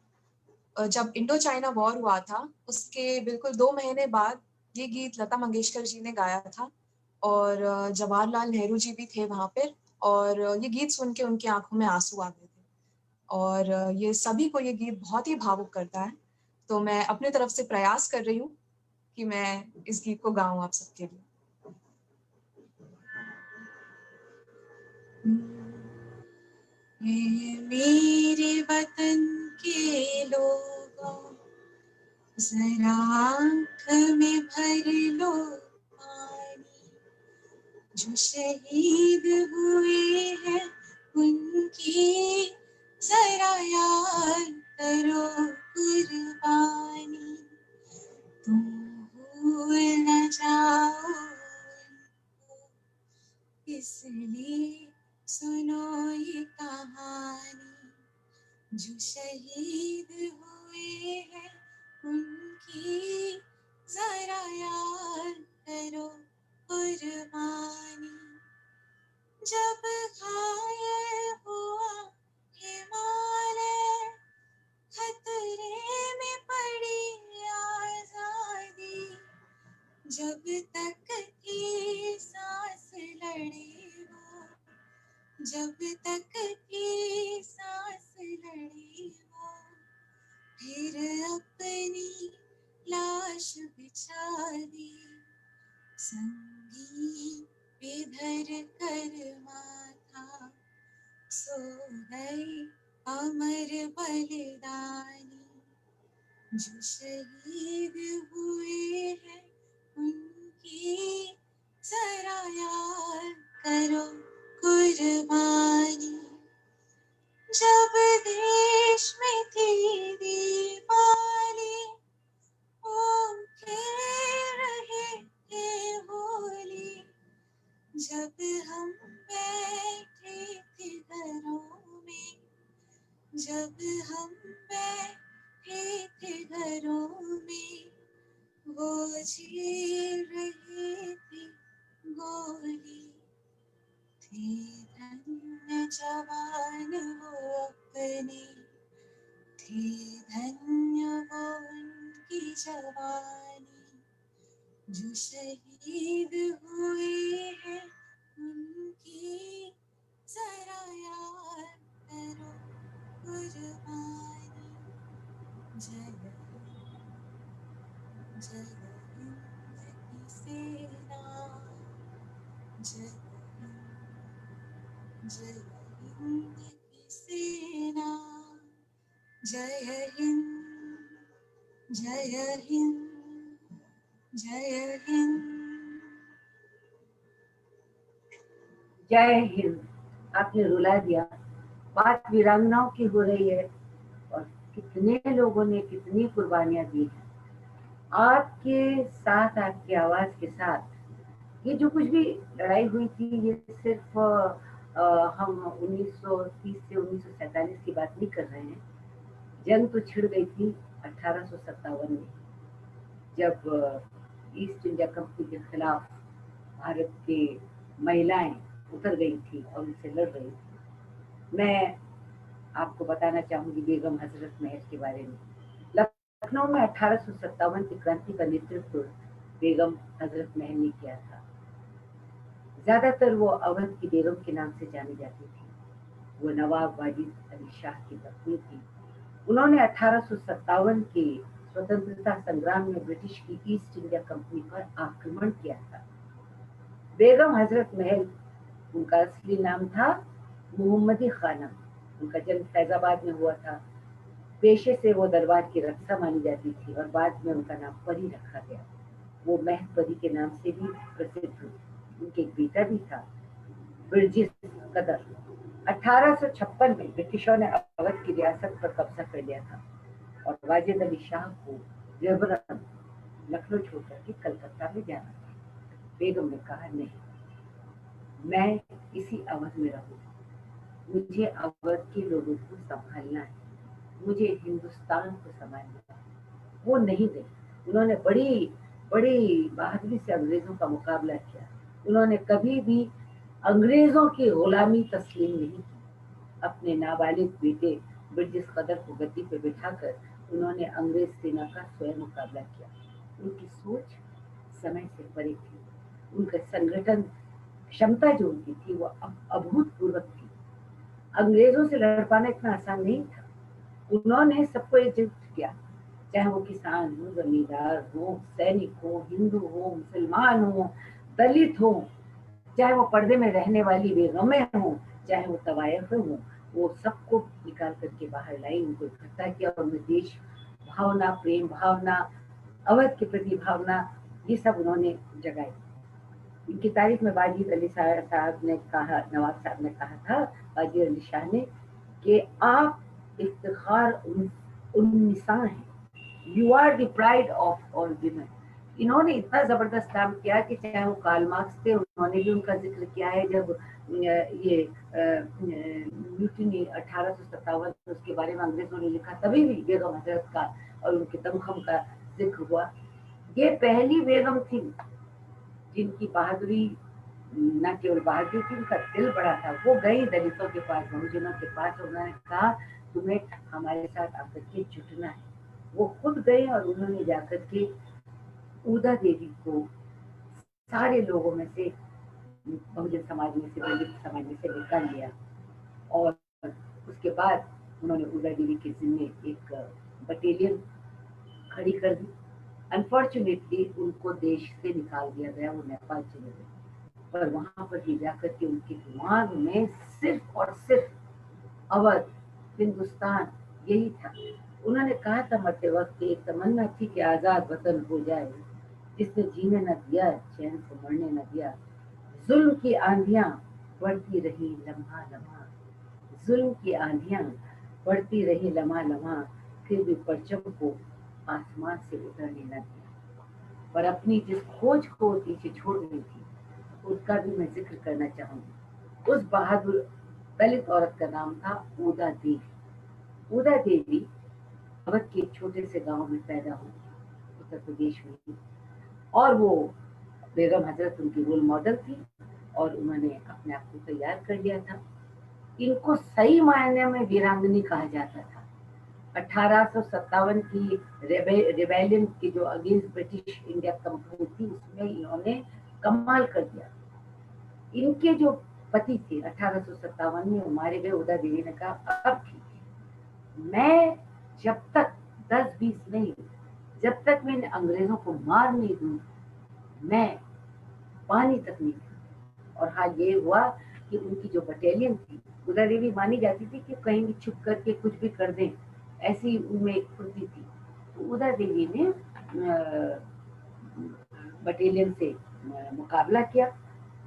जब इंडो चाइना वॉर हुआ था, उसके बिल्कुल 2 महीने बाद ये गीत लता मंगेशकर जी ने गाया था और जवाहरलाल नेहरू जी भी थे वहाँ पे और ये गीत सुन के उनकी आँखों में आँसू आ गए थे और ये सभी को ये गीत बहुत ही भावुक करता है। तो मैं अपनी तरफ से प्रयास कर रही हूँ कि मैं इस गीत को गाऊँ आप सबके लिए। ये मेरे वतन के लोगों, ज़रा आँख में भर लो पानी, जो शहीद हुए हैं उनकी ज़रा याद करो कुर्बानी, तुम भूल न जाओ उनको, इसलिए सुनो ये कहानी, जो शहीद हुए हैं उनकी ज़रा याद करो कुर्बानी। जब घायल हुआ हिमालय, खतरे में पड़ी आज़ादी, जब तक थी सांस लड़ी वो, जब तक थी सांस लड़ी वो, फिर अपनी लाश बिछा दी, संगीन पे धर कर माथा, सो गई अमर बलिदानी, जो शहीद हुए हैं उनकी ज़रा याद करो कुर्बानी। जब देश में थी दीवाली, वो खेल रहे थे होली, जब हम बैठे थे घरों में, जब हम बैठे थे घरों में, वो झेल रहे थे गोली, थे धन्य जवान वो अपने, थे धन्य वो उनकी जवानी, जो शहीद हुए हैं उनकी ज़रा याद करो कुर्बानी। जय जय हिंद की सेना, जय जय हिंद की सेना, जय हिंद, जय हिंद, जय हिंद। जय हिंद, आपने रुला दिया। बात वीरांगनाओं की हो रही है और कितने लोगों ने कितनी कुर्बानियां दी हैं। आपके साथ, आपकी आवाज के साथ ये जो कुछ भी लड़ाई हुई थी, ये सिर्फ हम 1930 से 1947 की बात नहीं कर रहे हैं। जंग तो छिड़ गई थी 1857 में, जब ईस्ट इंडिया कंपनी के खिलाफ भारत की महिलाएं उतर गई थी और उनसे लड़ रही थी। मैं आपको बताना चाहूंगी बेगम हजरत महल के बारे में। लखनऊ में 1857 की क्रांति का नेतृत्व बेगम हजरत महल ने किया था। ज्यादातर वो अवध की बेगम के नाम से जानी जाती थी। वो नवाब वाजिद अली शाह की पत्नी थी। उन्होंने 1857 के स्वतंत्रता संग्राम में ब्रिटिश की ईस्ट इंडिया कंपनी पर आक्रमण किया था। बेगम हजरत महल, उनका असली नाम था मोहम्मदी खानम। उनका जन्म फैजाबाद में हुआ था। पेशे से वो दरबार की रक्षा मानी जाती थी और बाद में उनका नाम परी रखा गया। वो महक परी के नाम से भी प्रसिद्ध हुई। उनके एक बेटा भी था, बिरजिस कदर। 1856 में ब्रिटिशों ने अवध की रियासत पर कब्जा कर लिया था और वाजिद अली शाह को जबरन लखनऊ छोड़कर के कलकत्ता में जाना था। बेगम ने कहा, नहीं, मैं इसी अवध में रहूंगी। मुझे अवध के लोगों को संभालना है, मुझे हिंदुस्तान को संभालना है। वो नहीं गई। उन्होंने बड़ी बड़ी बहादुरी से अंग्रेजों का मुकाबला किया। उन्होंने कभी भी अंग्रेजों की गुलामी तस्लीम नहीं की। अपने नाबालिग बेटे बिरजिस कदर को गद्दी पर बिठाकर उन्होंने अंग्रेज सेना का स्वयं मुकाबला किया। उनकी सोच समय से परे थी। उनका संगठन क्षमता जो उनकी थी वो अभूतपूर्व थी। अंग्रेजों से लड़ पाना इतना आसान नहीं था। उन्होंने सबको एकजुट किया, चाहे वो किसान हो, जमींदार हो, सैनिक हो, हिंदू हो, मुसलमान हो, दलित हो, चाहे वो पर्दे में रहने वाली बेगमें हो, चाहे वो तवायफ हो, वो सबको निकाल करके बाहर लाई, उनको इकट्ठा किया और उनमें देश भावना, प्रेम भावना, अवध के प्रति भावना, ये सब उन्होंने जगाई। इनकी तारीफ में वाजिद अली साहब ने कहा, नवाब साहब ने कहा था, वाजिद अली शाह ने, कि आप इफ्तिखार उन्निसा हैं, you are the pride of all women. इन्होंने इतना जबरदस्त काम किया कि चाहे वो कार्ल मार्क्स थे, उन्होंने भी उनका जिक्र किया है। जब ये म्यूटिनी 1857 उसके बारे में अंग्रेजों ने लिखा, तभी भी बेगम हजरत का और उनके दमखम का जिक्र हुआ। ये पहली बेगम थी जिनकी बहादुरी, न केवल बहादुरी थी, उनका दिल बड़ा था। वो गई दलितों के पास, बहुजनों के पास, उन्होंने कहा, तुम्हें हमारे साथ आकर के जुटना है। वो खुद गए और उन्होंने जाकर के उदा देवी को सारे लोगों में से, बहुजन समाज में से, दलित समाज में से निकाल लिया और उसके बाद उन्होंने उदा देवी के जिम्मे एक बटालियन खड़ी कर दी। अनफॉर्चुनेटली उनको देश से निकाल दिया गया, वो नेपाल चले गए। पर वहां पर भी जाकर के उनके दिमाग में सिर्फ और सिर्फ अवध, हिंदुस्तान यही था। उन्होंने कहा था मरते वक्त, एक तमन्ना थी कि आजाद वतन हो जाए, जिसने जीने न दिया, चैन से मरने न दिया। जुल्म की आंधियां बढ़ती रही लम्हा लम्हा, जुल्म की आंधियां बढ़ती रही लम्हा लम्हा, फिर भी परचम को आसमान से उतरने न दिया। पर अपनी जिस खोज को पीछे छोड़ गई थी, उसका भी मैं जिक्र करना चाहूंगी। उस बहादुर दलित औरत का नाम था उदा देवी। उदा देवी अवध के एक छोटे से गांव में पैदा हुई, उत्तर प्रदेश में, और वो बेगम हजरत उनकी रोल मॉडल थी और उन्होंने अपने आप को तैयार कर लिया था। इनको सही मायने में वीरांगनी कहा जाता था। 1857 की रिबेलियन की जो अगेंस्ट ब्रिटिश इंडिया कंपनी थी, उसमें इन्होंने कमाल कर दिया। इनके जो पति थे 1857 में मारे गए, उदा देवी ने कहा, अब ठीक है, मैं जब तक 10-20 नहीं, जब तक मैं अंग्रेजों को मार नहीं दूं, मैं पानी तक नहीं दूं। और हाँ, ये हुआ कि उनकी जो बटालियन थी, उदा देवी मानी जाती थी कि कहीं भी छुप करके कुछ भी कर दें, ऐसी उनमें एक फुर्ती थी। तो उदा देवी ने बटालियन से मुकाबला किया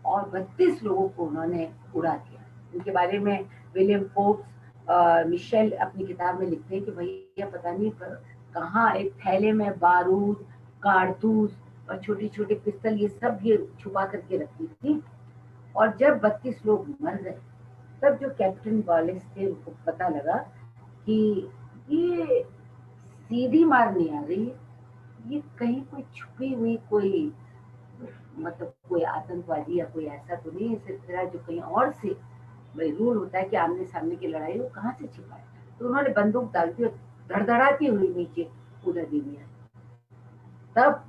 और 32 लोगों को उन्होंने उड़ा दिया। उनके बारे में विलियम फोर्ब्स, मिशेल अपनी किताब में लिखते हैं कि भैया पता नहीं कहाँ एक थैले में बारूद, कारतूस और छोटी छोटी पिस्तल, ये सब ये छुपा करके रखती थी। और जब 32 लोग मर गए, तब जो कैप्टन वॉलेस थे, उनको पता लगा कि ये सीधी मार नहीं आ रही, ये कहीं कोई छुपी हुई कोई, मतलब कोई आतंकवादी या कोई ऐसा तो नहीं है सिलसिला जो कहीं और से, भाई रूल होता है कि आमने सामने की लड़ाई हो, कहाँ से छिपाए। तो उन्होंने बंदूक डालती और धड़धड़ाती हुई नीचे उदा देवी आई। तब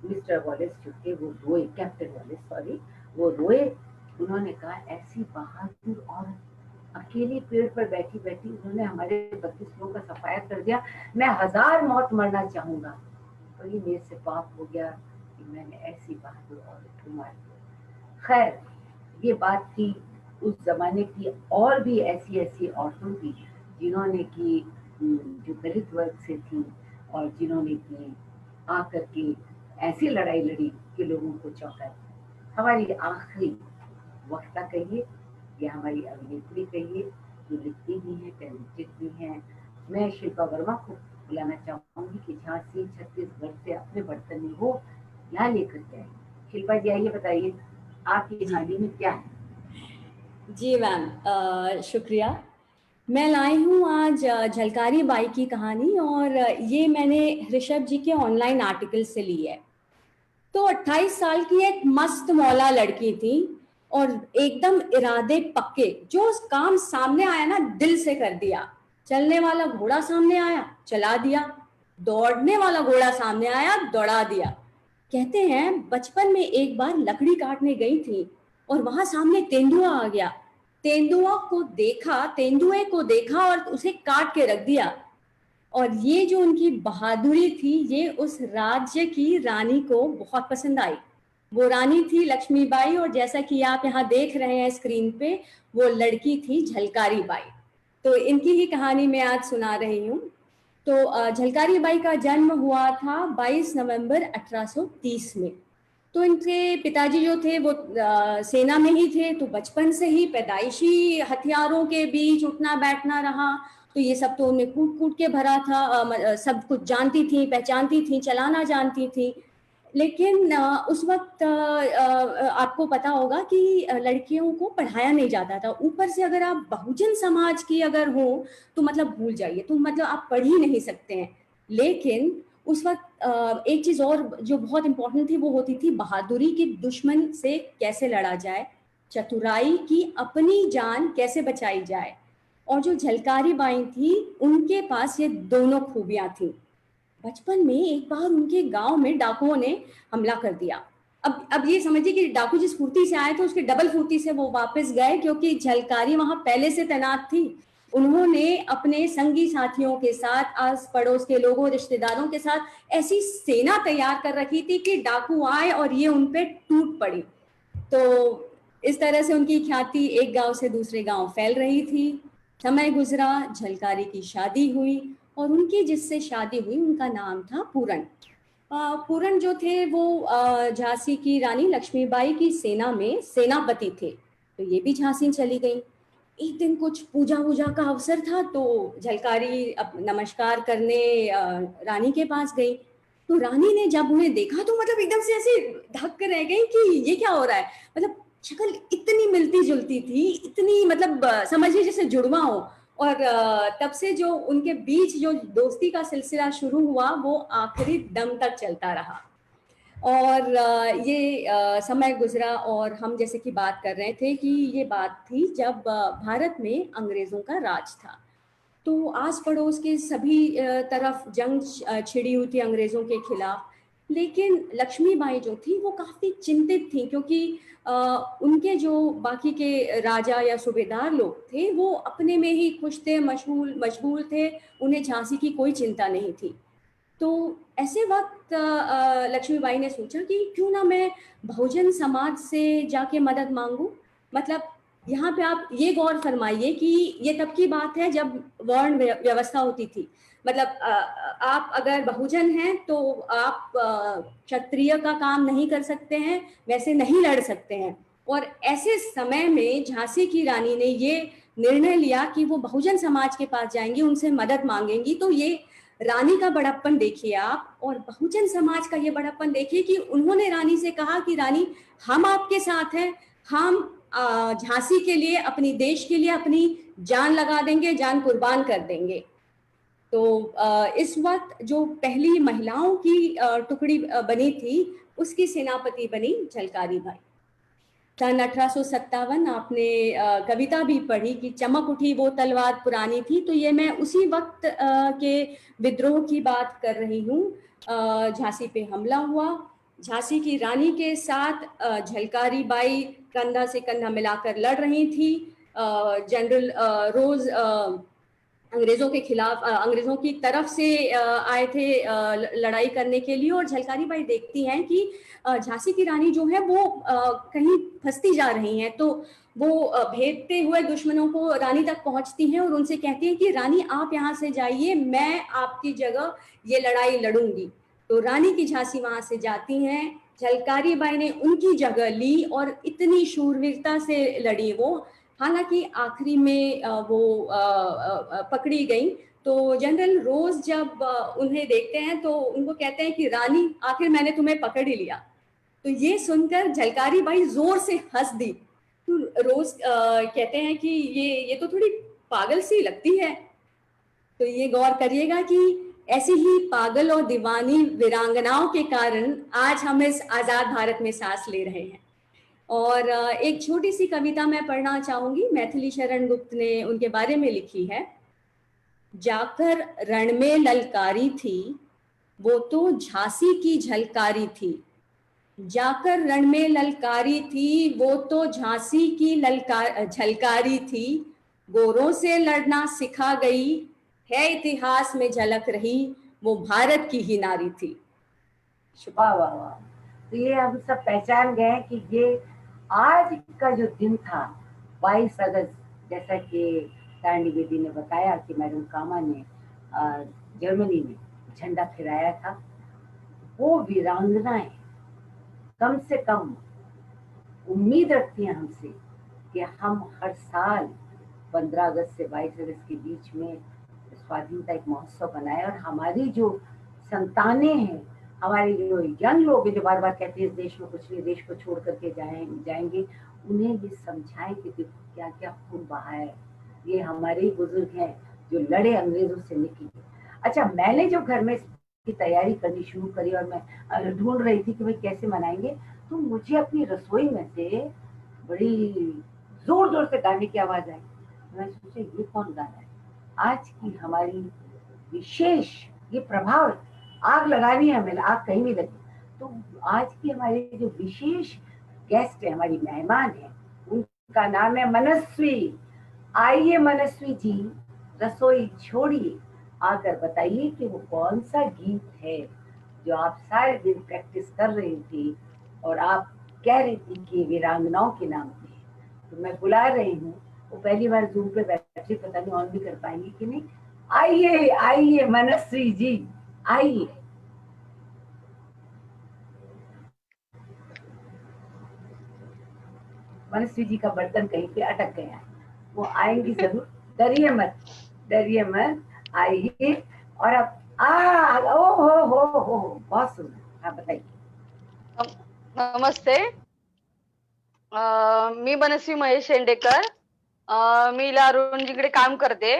मिस्टर वॉलेस जो थे वो रोए, कैप्टन वॉलेस सॉरी, वो रोए। उन्होंने कहा, ऐसी बहादुर औरत अकेली पेड़ पर बैठी बैठी उन्होंने हमारे 32 लोगों का सफाया कर दिया। मैं 1000 मौत मरना चाहूंगा, पर ये मेरे से पाप हो गया कि मैंने ऐसी बहादुर औरत को मार दिया। खैर, ये बात थी उस जमाने की। और भी ऐसी ऐसी औरतों की जिन्होंने की, जो दलित वर्ग से थी और जिन्होंने की आकर के ऐसी लड़ाई लड़ी कि लोगों को चौंका दिया। हमारी आखिरी वक्ता कहिए या हमारी अभिनेत्री कहिए, जो लिखती भी हैं, टैलेंटेड भी हैं, मैं शिल्पा वर्मा को बुलाना चाहूंगी कि झांसी छत्तीसगढ़ से अपने बर्तन में वो यहाँ लेकर के आए। शिल्पा जी आइए, बताइए आपकी कहानी में क्या है। जी मैम, शुक्रिया। मैं लाई हूँ आज झलकारी बाई की कहानी, और ये मैंने ऋषभ जी के ऑनलाइन आर्टिकल से ली है। तो 28 साल की एक मस्त मौला लड़की थी और एकदम इरादे पक्के, जो काम सामने आया ना दिल से कर दिया। चलने वाला घोड़ा सामने आया, चला दिया। दौड़ने वाला घोड़ा सामने आया, दौड़ा दिया। कहते हैं बचपन में एक बार लकड़ी काटने गई थी और वहां सामने तेंदुआ आ गया। तेंदुए को देखा और उसे काट के रख दिया। और ये जो उनकी बहादुरी थी, ये उस राज्य की रानी को बहुत पसंद आई। वो रानी थी लक्ष्मीबाई, और जैसा कि आप यहाँ देख रहे हैं स्क्रीन पे, वो लड़की थी झलकारी बाई। तो इनकी ही कहानी मैं आज सुना रही हूँ। तो झलकारी बाई का जन्म हुआ था 22 नवंबर 1830 में। तो इनके पिताजी जो थे वो सेना में ही थे, तो बचपन से ही पैदाइशी हथियारों के बीच उठना बैठना रहा। तो ये सब तो उन्हें कूट कूट के भरा था। सब कुछ जानती थी, पहचानती थी, चलाना जानती थी। लेकिन उस वक्त आपको पता होगा कि लड़कियों को पढ़ाया नहीं जाता था। ऊपर से अगर आप बहुजन समाज की अगर हो तो मतलब भूल जाइए, तो मतलब आप पढ़ ही नहीं सकते हैं। लेकिन उस वक्त एक चीज और जो बहुत इंपॉर्टेंट थी वो होती थी बहादुरी की, दुश्मन से कैसे लड़ा जाए, चतुराई की अपनी जान कैसे बचाई जाए। और जो झलकारी बाई थी उनके पास ये दोनों खूबियां थी। बचपन में एक बार उनके गांव में डाकुओं ने हमला कर दिया। अब ये समझिए कि डाकू जिस फुर्ती से आए थे उसके डबल फुर्ती से वो वापस गए, क्योंकि झलकारी वहां पहले से तैनात थी। उन्होंने अपने संगी साथियों के साथ, आस पड़ोस के लोगों, रिश्तेदारों के साथ ऐसी सेना तैयार कर रखी थी कि डाकू आए और ये उन पे टूट पड़ी। तो इस तरह से उनकी ख्याति एक गांव से दूसरे गांव फैल रही थी। समय गुजरा, झलकारी की शादी हुई, और उनकी जिससे शादी हुई उनका नाम था पूरन। पूरन जो थे वो झांसी की रानी लक्ष्मीबाई की सेना में सेनापति थे। तो ये भी झांसी चली गई। एक दिन कुछ पूजा वूजा का अवसर था, तो झलकारी नमस्कार करने रानी के पास गई। तो रानी ने जब उन्हें देखा तो मतलब एकदम से ऐसे धक्क कर रह गई कि ये क्या हो रहा है। मतलब शक्ल इतनी मिलती जुलती थी, इतनी मतलब समझिए जैसे जुड़वा हो। और तब से जो उनके बीच जो दोस्ती का सिलसिला शुरू हुआ वो आखिरी दम तक चलता रहा। और ये समय गुजरा, और हम जैसे कि बात कर रहे थे कि ये बात थी जब भारत में अंग्रेजों का राज था। तो आस पड़ोस के सभी तरफ जंग छिड़ी हुई थी अंग्रेजों के खिलाफ। लेकिन लक्ष्मीबाई जो थी वो काफी चिंतित थी, क्योंकि उनके जो बाकी के राजा या सूबेदार लोग थे वो अपने में ही खुश थे, मशगूल थे, उन्हें झांसी की कोई चिंता नहीं थी। तो ऐसे वक्त लक्ष्मीबाई ने सोचा कि क्यों ना मैं बहुजन समाज से जाके मदद मांगू। मतलब यहाँ पे आप ये गौर फरमाइए कि ये तब की बात है जब वर्ण व्यवस्था होती थी। मतलब आप अगर बहुजन हैं तो आप क्षत्रिय का काम नहीं कर सकते हैं, वैसे नहीं लड़ सकते हैं। और ऐसे समय में झांसी की रानी ने ये निर्णय लिया कि वो बहुजन समाज के पास जाएंगी, उनसे मदद मांगेंगी। तो ये रानी का बड़प्पन देखिए आप, और बहुजन समाज का ये बड़प्पन देखिए कि उन्होंने रानी से कहा कि रानी हम आपके साथ हैं, हम झांसी के लिए, अपनी देश के लिए अपनी जान लगा देंगे, जान कुर्बान कर देंगे। तो इस वक्त जो पहली महिलाओं की टुकड़ी बनी थी उसकी सेनापति बनी झलकारी बाई। सन 1857 आपने कविता भी पढ़ी कि चमक उठी वो तलवार पुरानी थी। तो ये मैं उसी वक्त के विद्रोह की बात कर रही हूँ। झांसी पे हमला हुआ, झांसी की रानी के साथ झलकारी बाई कंधा से कंधा मिलाकर लड़ रही थी। जनरल रोज अंग्रेजों के खिलाफ, अंग्रेजों की तरफ से आए थे लड़ाई करने के लिए। और झलकारी बाई देखती हैं कि झांसी की रानी जो है वो कहीं फंसती जा रही हैं, तो वो भेजते हुए दुश्मनों को रानी तक पहुंचती हैं और उनसे कहती हैं कि रानी आप यहाँ से जाइए, मैं आपकी जगह ये लड़ाई लड़ूंगी। तो रानी की झांसी वहां से जाती हैं, झलकारी बाई ने उनकी जगह ली और इतनी शूरवीरता से लड़ी वो। हालांकि आखिरी में वो पकड़ी गई। तो जनरल रोज जब उन्हें देखते हैं तो उनको कहते हैं कि रानी आखिर मैंने तुम्हें पकड़ ही लिया। तो ये सुनकर झलकारी बाई जोर से हंस दी। तो रोज कहते हैं कि ये तो थोड़ी पागल सी लगती है। तो ये गौर करिएगा कि ऐसी ही पागल और दीवानी वीरांगनाओं के कारण आज हम इस आजाद भारत में सांस ले रहे हैं। और एक छोटी सी कविता मैं पढ़ना चाहूंगी, मैथिली शरण गुप्त ने उनके बारे में लिखी है। जाकर रण में ललकारी थी, वो तो झांसी की झलकारी थी। जाकर रण में ललकारी थी, वो तो झांसी की झलकारी थी। गोरों से लड़ना सिखा गई, है इतिहास में झलक रही, वो भारत की ही नारी थी। वाह वाह वाह। तो ये हम सब पहचान गए कि ये आज का जो दिन था 22 अगस्त, जैसा कि तारणी बेदी ने बताया कि मैडम कामा ने जर्मनी में झंडा फहराया था, वो वीरांगनाएं कम से कम उम्मीद रखती हैं हमसे कि हम हर साल 15 अगस्त से 22 अगस्त के बीच में स्वाधीनता एक महोत्सव बनाए। और हमारी जो संतानें हैं, हमारे जो यंग लोग हैं जो बार बार कहते हैं इस देश में कुछ नहीं, देश को छोड़ करके जाएंगे, उन्हें भी समझाएं कि देखो क्या क्या खून बहा है। ये हमारे ही बुजुर्ग हैं जो लड़े, अंग्रेजों से निकले। अच्छा, मैंने जो घर में की तैयारी करनी शुरू करी और मैं ढूंढ रही थी कि भाई कैसे मनाएंगे, तो मुझे अपनी रसोई में से बड़ी जोर जोर से गाने की आवाज आई। मैं सोचा ये कौन गा रहा है। आज की हमारी विशेष ये प्रभाव, आग लगानी है हमें, आग कहीं भी लगे। तो आज की हमारी जो विशेष गेस्ट है, हमारी मेहमान है, उनका नाम है मनस्वी। आइए मनस्वी जी, रसोई छोड़िए, आकर बताइए कि वो कौन सा गीत है जो आप सारे दिन प्रैक्टिस कर रही थी और आप कह रही थी कि वीरांगनाओं के नाम पे। तो मैं बुला रही हूँ, वो पहली बार जूम पे बैटरी पता नहीं ऑन भी कर पाएंगे कि नहीं। आइए आइए मनस्वी जी, आइए। मनस्वी जी का बर्तन कहीं पे अटक गया है, वो आएंगी जरूर, डरिए मत, डरिए मत, आइए। और अब ओ हो बहुत सुंदर। हाँ बताइए। नमस्ते, मी मनस्वी महेश शेंडेकर, मी लारुंजीकडे काम करते।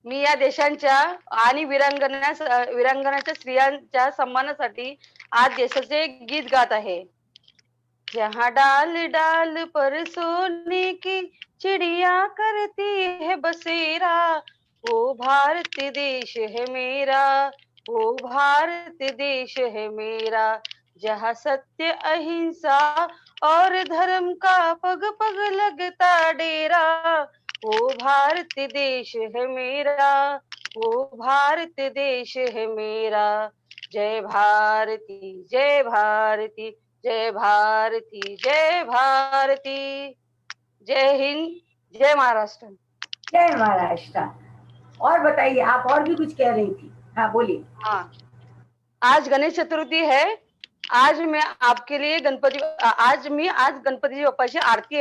मी या देशांच्या आणि वीरांगनाच्या स्त्रियांच्या सन्मानासाठी आज देशाचे गीत गात आहे। जहाँ डाल डाल पर सोने की चिड़िया करती है बसेरा, वो भारत देश है मेरा, वो भारत देश है मेरा। जहाँ सत्य अहिंसा और धर्म का पग पग लगता डेरा, वो भारत देश है मेरा, वो भारत देश है मेरा। जय भारती जय भारती, जय भारती जय भारती, जय हिंद जय महाराष्ट्र। जय महाराष्ट्र। और बताइए, आप और भी कुछ कह रही थी। हाँ बोलिए। हाँ, आज गणेश चतुर्थी है। आज मैं आपके लिए आज गणपती बाप्पाची आरती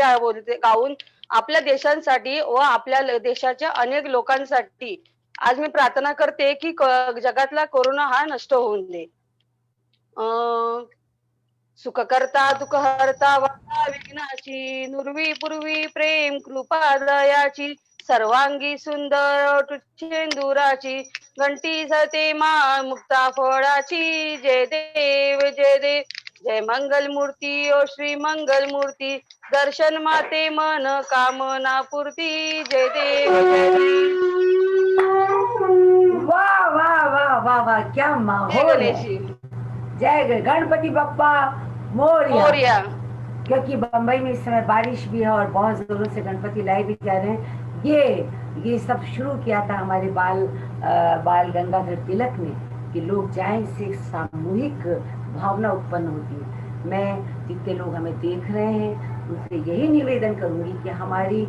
गाऊन आपल्या देशांसाठी व आपल्या देशाच्या अनेक लोकांसाठी आज मी प्रार्थना करते की जगातला कोरोना हा नष्ट होऊन दे। सुख करता दुःख हरता वाटा विघ्नाची, नुरवी पूर्वी प्रेम कृपा दयाची, सर्वांगी सुंदर तुच्छेंदुराची, घंटी झळते माळ मुक्ता फळाची। जय देव जय देव, जय मंगल मूर्ती ओ श्री मंगल मूर्ती, दर्शन माते मन कामना पूर्ती। जय देव जय देव। वाह वाह वाह वाह वाह, क्या माहौल है। जय गणपति बप्पा मोरया। क्योंकि बम्बई में इस समय बारिश भी है और बहुत जोरों से गणपति लाए भी जा रहे हैं। ये सब शुरू किया था हमारे बाल गंगाधर तिलक ने कि लोग जाएं, इससे सामूहिक भावना उत्पन्न होती है। मैं जितने लोग हमें देख रहे हैं उनसे यही निवेदन करूंगी कि हमारी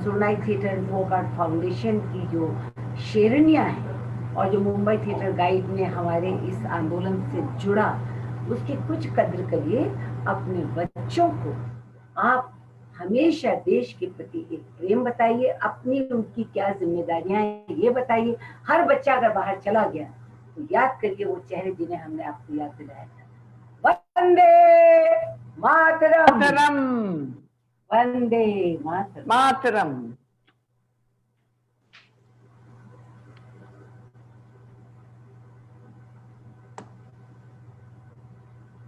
Surnai theatre and folk art foundation की जो शेरनियां हैं और जो मुंबई थिएटर गाइड ने हमारे इस आंदोलन से जुड़ा, उसकी कुछ कद्र करिए। अपने बच्चों को आप हमेशा देश के प्रति एक प्रेम बताइए, अपनी उनकी क्या जिम्मेदारियां हैं ये बताइए। हर बच्चा अगर बाहर चला गया तो याद करिए वो चेहरे जिन्हें हमने आपको याद दिलाया था। वंदे मातरम, मातरम, वंदे मातरम। मातरम।